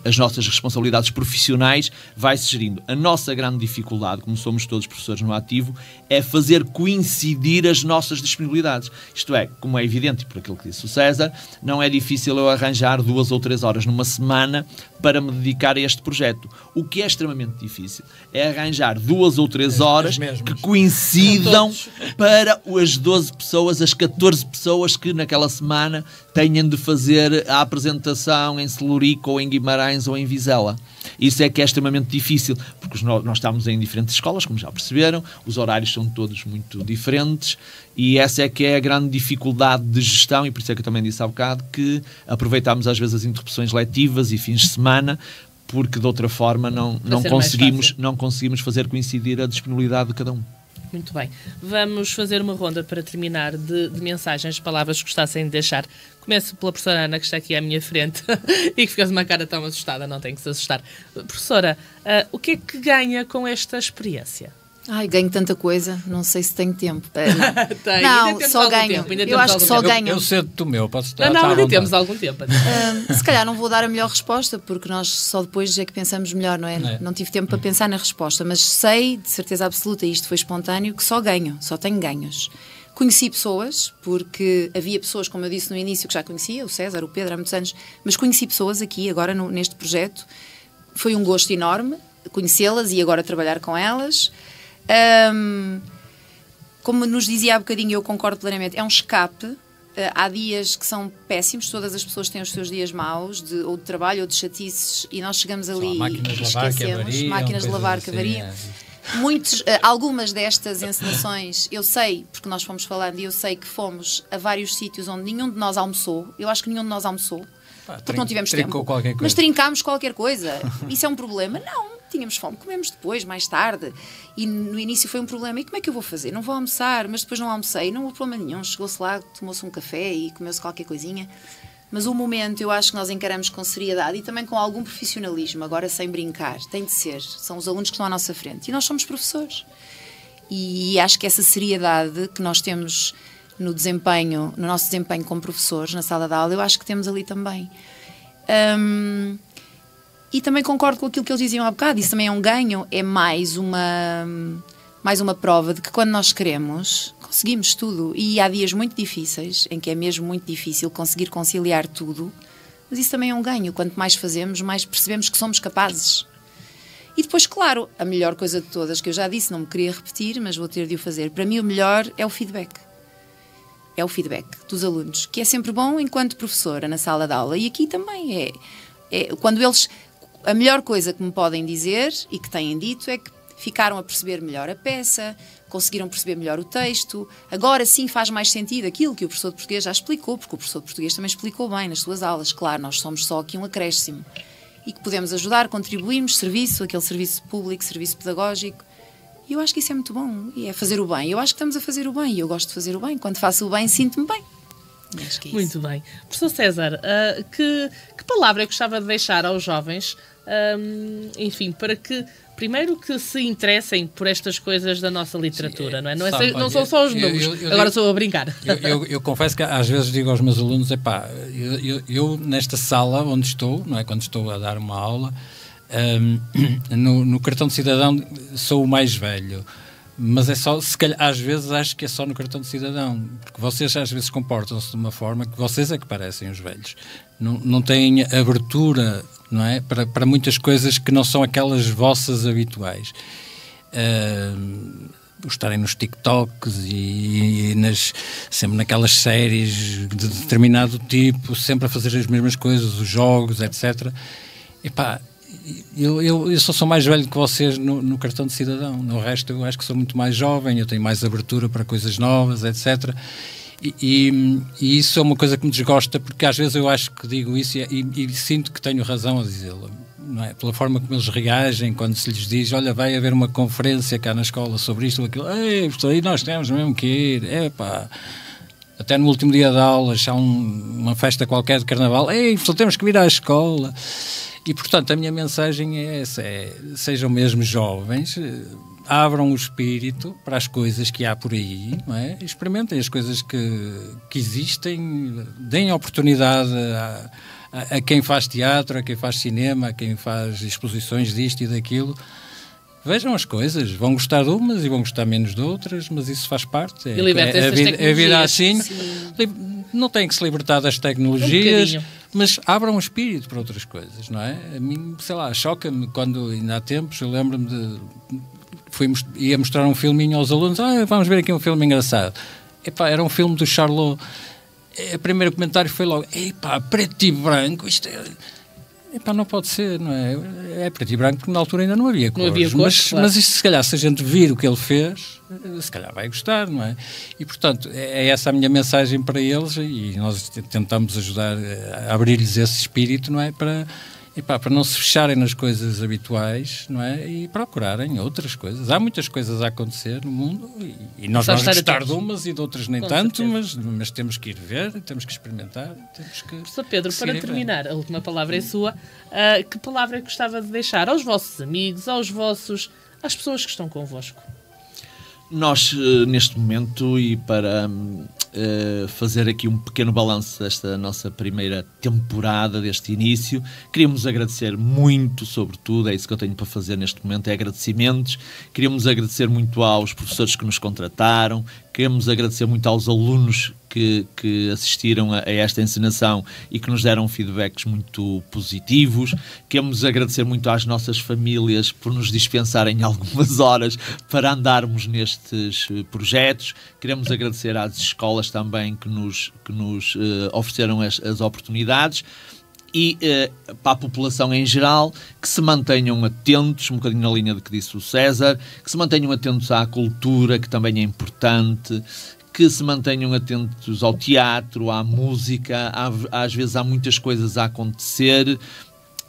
as nossas responsabilidades profissionais, vai-se gerindo. A nossa grande dificuldade, como somos todos professores no ativo, é fazer coincidir as nossas disponibilidades. Isto é, como é evidente, por aquilo que disse o César, não é difícil eu arranjar 2 ou 3 horas numa semana para me dedicar a este projeto. O que é extremamente difícil é arranjar 2 ou 3 horas que coincidam para as 12 pessoas, as 14 pessoas que naquela semana tenham de fazer a apresentação em Celurico ou em Guimarães ou em Vizela. Isso é que é extremamente difícil, porque nós estamos em diferentes escolas, como já perceberam, os horários são todos muito diferentes, e essa é que é a grande dificuldade de gestão, e por isso é que eu também disse há bocado que aproveitamos às vezes as interrupções letivas e fins de semana, porque de outra forma não conseguimos fazer coincidir a disponibilidade de cada um. Muito bem. Vamos fazer uma ronda para terminar de mensagens, palavras que gostassem de deixar. Começo pela professora Ana, que está aqui à minha frente e que fez uma cara tão assustada, não tem que se assustar. Professora, o que é que ganha com esta experiência? Ganho tanta coisa, não sei se tenho tempo. Não, só ganho. Eu acho que só ganho. Eu cedo do meu, posso estar. Ainda temos algum tempo. Se calhar não vou dar a melhor resposta, porque nós só depois é que pensamos melhor, não é? Não tive tempo para pensar na resposta, mas sei, de certeza absoluta, e isto foi espontâneo, que só ganho, só tenho ganhos. Conheci pessoas, porque havia pessoas, como eu disse no início, que já conhecia, o César, o Pedro, há muitos anos, mas conheci pessoas aqui, agora neste projeto. Foi um gosto enorme conhecê-las e agora trabalhar com elas. Como nos dizia há bocadinho, eu concordo plenamente, é um escape. Há dias que são péssimos, todas as pessoas têm os seus dias maus, ou de trabalho ou de chatices, e nós chegamos ali e esquecemos. Máquinas de lavar que avariam. Algumas destas encenações eu sei, porque nós fomos falando, e eu sei que fomos a vários sítios onde nenhum de nós almoçou. Eu acho que nenhum de nós almoçou, porque não tivemos tempo. Mas trincámos qualquer coisa. Isso é um problema? Não. Tínhamos fome, comemos depois, mais tarde, e no início foi um problema. E como é que eu vou fazer? Não vou almoçar, mas depois não almocei, não houve problema nenhum. Chegou-se lá, tomou-se um café e comeu-se qualquer coisinha. Mas o momento eu acho que nós encaramos com seriedade e também com algum profissionalismo, agora sem brincar, tem de ser. São os alunos que estão à nossa frente e nós somos professores. E acho que essa seriedade que nós temos no nosso desempenho como professores, na sala de aula, eu acho que temos ali também. E também concordo com aquilo que eles diziam há bocado, isso também é um ganho, é mais uma prova de que quando nós queremos, conseguimos tudo. E há dias muito difíceis, em que é mesmo muito difícil conseguir conciliar tudo, mas isso também é um ganho. Quanto mais fazemos, mais percebemos que somos capazes. E depois, claro, a melhor coisa de todas, que eu já disse, não me queria repetir, mas vou ter de o fazer. Para mim, o melhor é o feedback. É o feedback dos alunos, que é sempre bom enquanto professora na sala de aula. E aqui também quando eles... A melhor coisa que me podem dizer e que têm dito é que ficaram a perceber melhor a peça, conseguiram perceber melhor o texto. Agora sim faz mais sentido aquilo que o professor de português já explicou, porque o professor de português também explicou bem nas suas aulas. Claro, nós somos só aqui um acréscimo. E que podemos ajudar, contribuímos, serviço, aquele serviço público, serviço pedagógico. E eu acho que isso é muito bom. E é fazer o bem. Eu acho que estamos a fazer o bem. E eu gosto de fazer o bem. Quando faço o bem, sinto-me bem. Acho que é isso. Muito bem. Professor César, que palavra eu gostava de deixar aos jovens, enfim, para que, primeiro, que se interessem por estas coisas da nossa literatura, não é? Não são só os números. Agora sou a brincar. Eu confesso que às vezes digo aos meus alunos, eu nesta sala onde estou, não é, quando estou a dar uma aula, no cartão de cidadão sou o mais velho. Mas é só, se calhar, às vezes acho que é só no cartão de cidadão, porque vocês às vezes comportam-se de uma forma que vocês é que parecem os velhos. Não têm abertura, não é? Para muitas coisas que não são aquelas vossas habituais. Estarem nos TikToks e sempre naquelas séries de determinado tipo, sempre a fazer as mesmas coisas, os jogos, etc. Epá, eu sou mais velho que vocês no cartão de cidadão. No resto eu acho que sou muito mais jovem, eu tenho mais abertura para coisas novas, etc. E isso é uma coisa que me desgosta, porque às vezes eu acho que digo isso e sinto que tenho razão a dizê-lo, não é? Pela forma como eles reagem quando se lhes diz, olha, vai haver uma conferência cá na escola sobre isto ou aquilo. Ei, aí nós temos mesmo que ir. Epá, até no último dia de aulas há uma festa qualquer de carnaval. Ei, só temos que vir à escola. E, portanto, a minha mensagem é essa, sejam mesmo jovens, abram o espírito para as coisas que há por aí, não é? Experimentem as coisas que existem, deem oportunidade a quem faz teatro, a quem faz cinema, a quem faz exposições disto e daquilo. Vejam as coisas, vão gostar de umas e vão gostar menos de outras, mas isso faz parte. E libertem-se das tecnologias. A vida assim, não tem que se libertar das tecnologias, mas abram o espírito para outras coisas, não é? A mim, sei lá, choca-me quando, ainda há tempos, eu lembro-me ia mostrar um filminho aos alunos, vamos ver aqui um filme engraçado. Epá, era um filme do Charlot. O primeiro comentário foi logo, epá, preto e branco, isto é... Epá, não pode ser, não é? É preto e branco porque na altura ainda não havia cores. Mas isto, se calhar, se a gente vir o que ele fez, se calhar vai gostar, não é? E, portanto, é essa a minha mensagem para eles e nós tentamos ajudar a abrir-lhes esse espírito, não é? Para não se fecharem nas coisas habituais, não é? E procurarem outras coisas. Há muitas coisas a acontecer no mundo e nós vamos gostar de umas e de outras nem tanto, mas temos que ir ver, temos que experimentar, temos que... Professor Pedro, para terminar, a última palavra é sua. Que palavra gostava de deixar aos vossos amigos, às pessoas que estão convosco? Nós, neste momento, e para fazer aqui um pequeno balanço desta nossa primeira temporada, deste início, queríamos agradecer muito, sobretudo, é isso que eu tenho para fazer neste momento, é agradecimentos. Queríamos agradecer muito aos professores que nos contrataram, queremos agradecer muito aos alunos que assistiram a esta encenação e que nos deram feedbacks muito positivos. Queremos agradecer muito às nossas famílias por nos dispensarem algumas horas para andarmos nestes projetos. Queremos agradecer às escolas também que nos ofereceram as oportunidades. E para a população em geral, que se mantenham atentos, um bocadinho na linha do que disse o César, que se mantenham atentos à cultura, que também é importante, que se mantenham atentos ao teatro, à música. Às vezes há muitas coisas a acontecer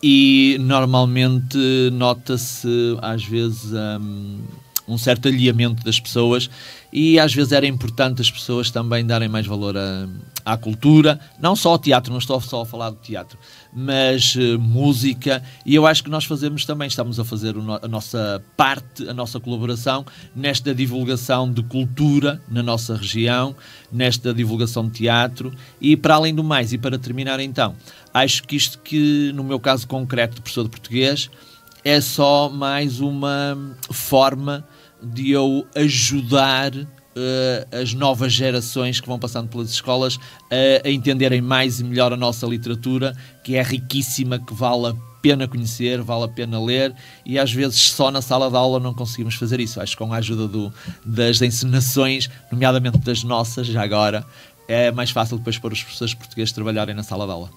e normalmente nota-se às vezes um certo alinhamento das pessoas e às vezes era importante as pessoas também darem mais valor à cultura, não só ao teatro, não estou só a falar do teatro, mas música, e eu acho que nós estamos a fazer a nossa parte, a nossa colaboração nesta divulgação de cultura na nossa região, nesta divulgação de teatro e para além do mais, e para terminar então, acho que isto que no meu caso concreto de professor de português é só mais uma forma de eu ajudar as novas gerações que vão passando pelas escolas a entenderem mais e melhor a nossa literatura, que é riquíssima, que vale a pena conhecer, vale a pena ler, e às vezes só na sala de aula não conseguimos fazer isso. Acho que com a ajuda das encenações, nomeadamente das nossas, já agora, é mais fácil depois para os professores portugueses trabalharem na sala de aula.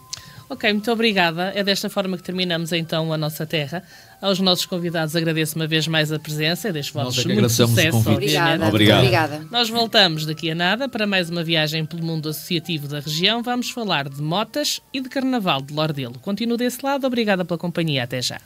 Ok, muito obrigada. É desta forma que terminamos então a nossa terra. Aos nossos convidados agradeço uma vez mais a presença e deixo-vos muito sucesso. Obrigada. Obrigado. Nós voltamos daqui a nada para mais uma viagem pelo mundo associativo da região. Vamos falar de motas e de Carnaval de Lordelo. Continuo desse lado. Obrigada pela companhia. Até já.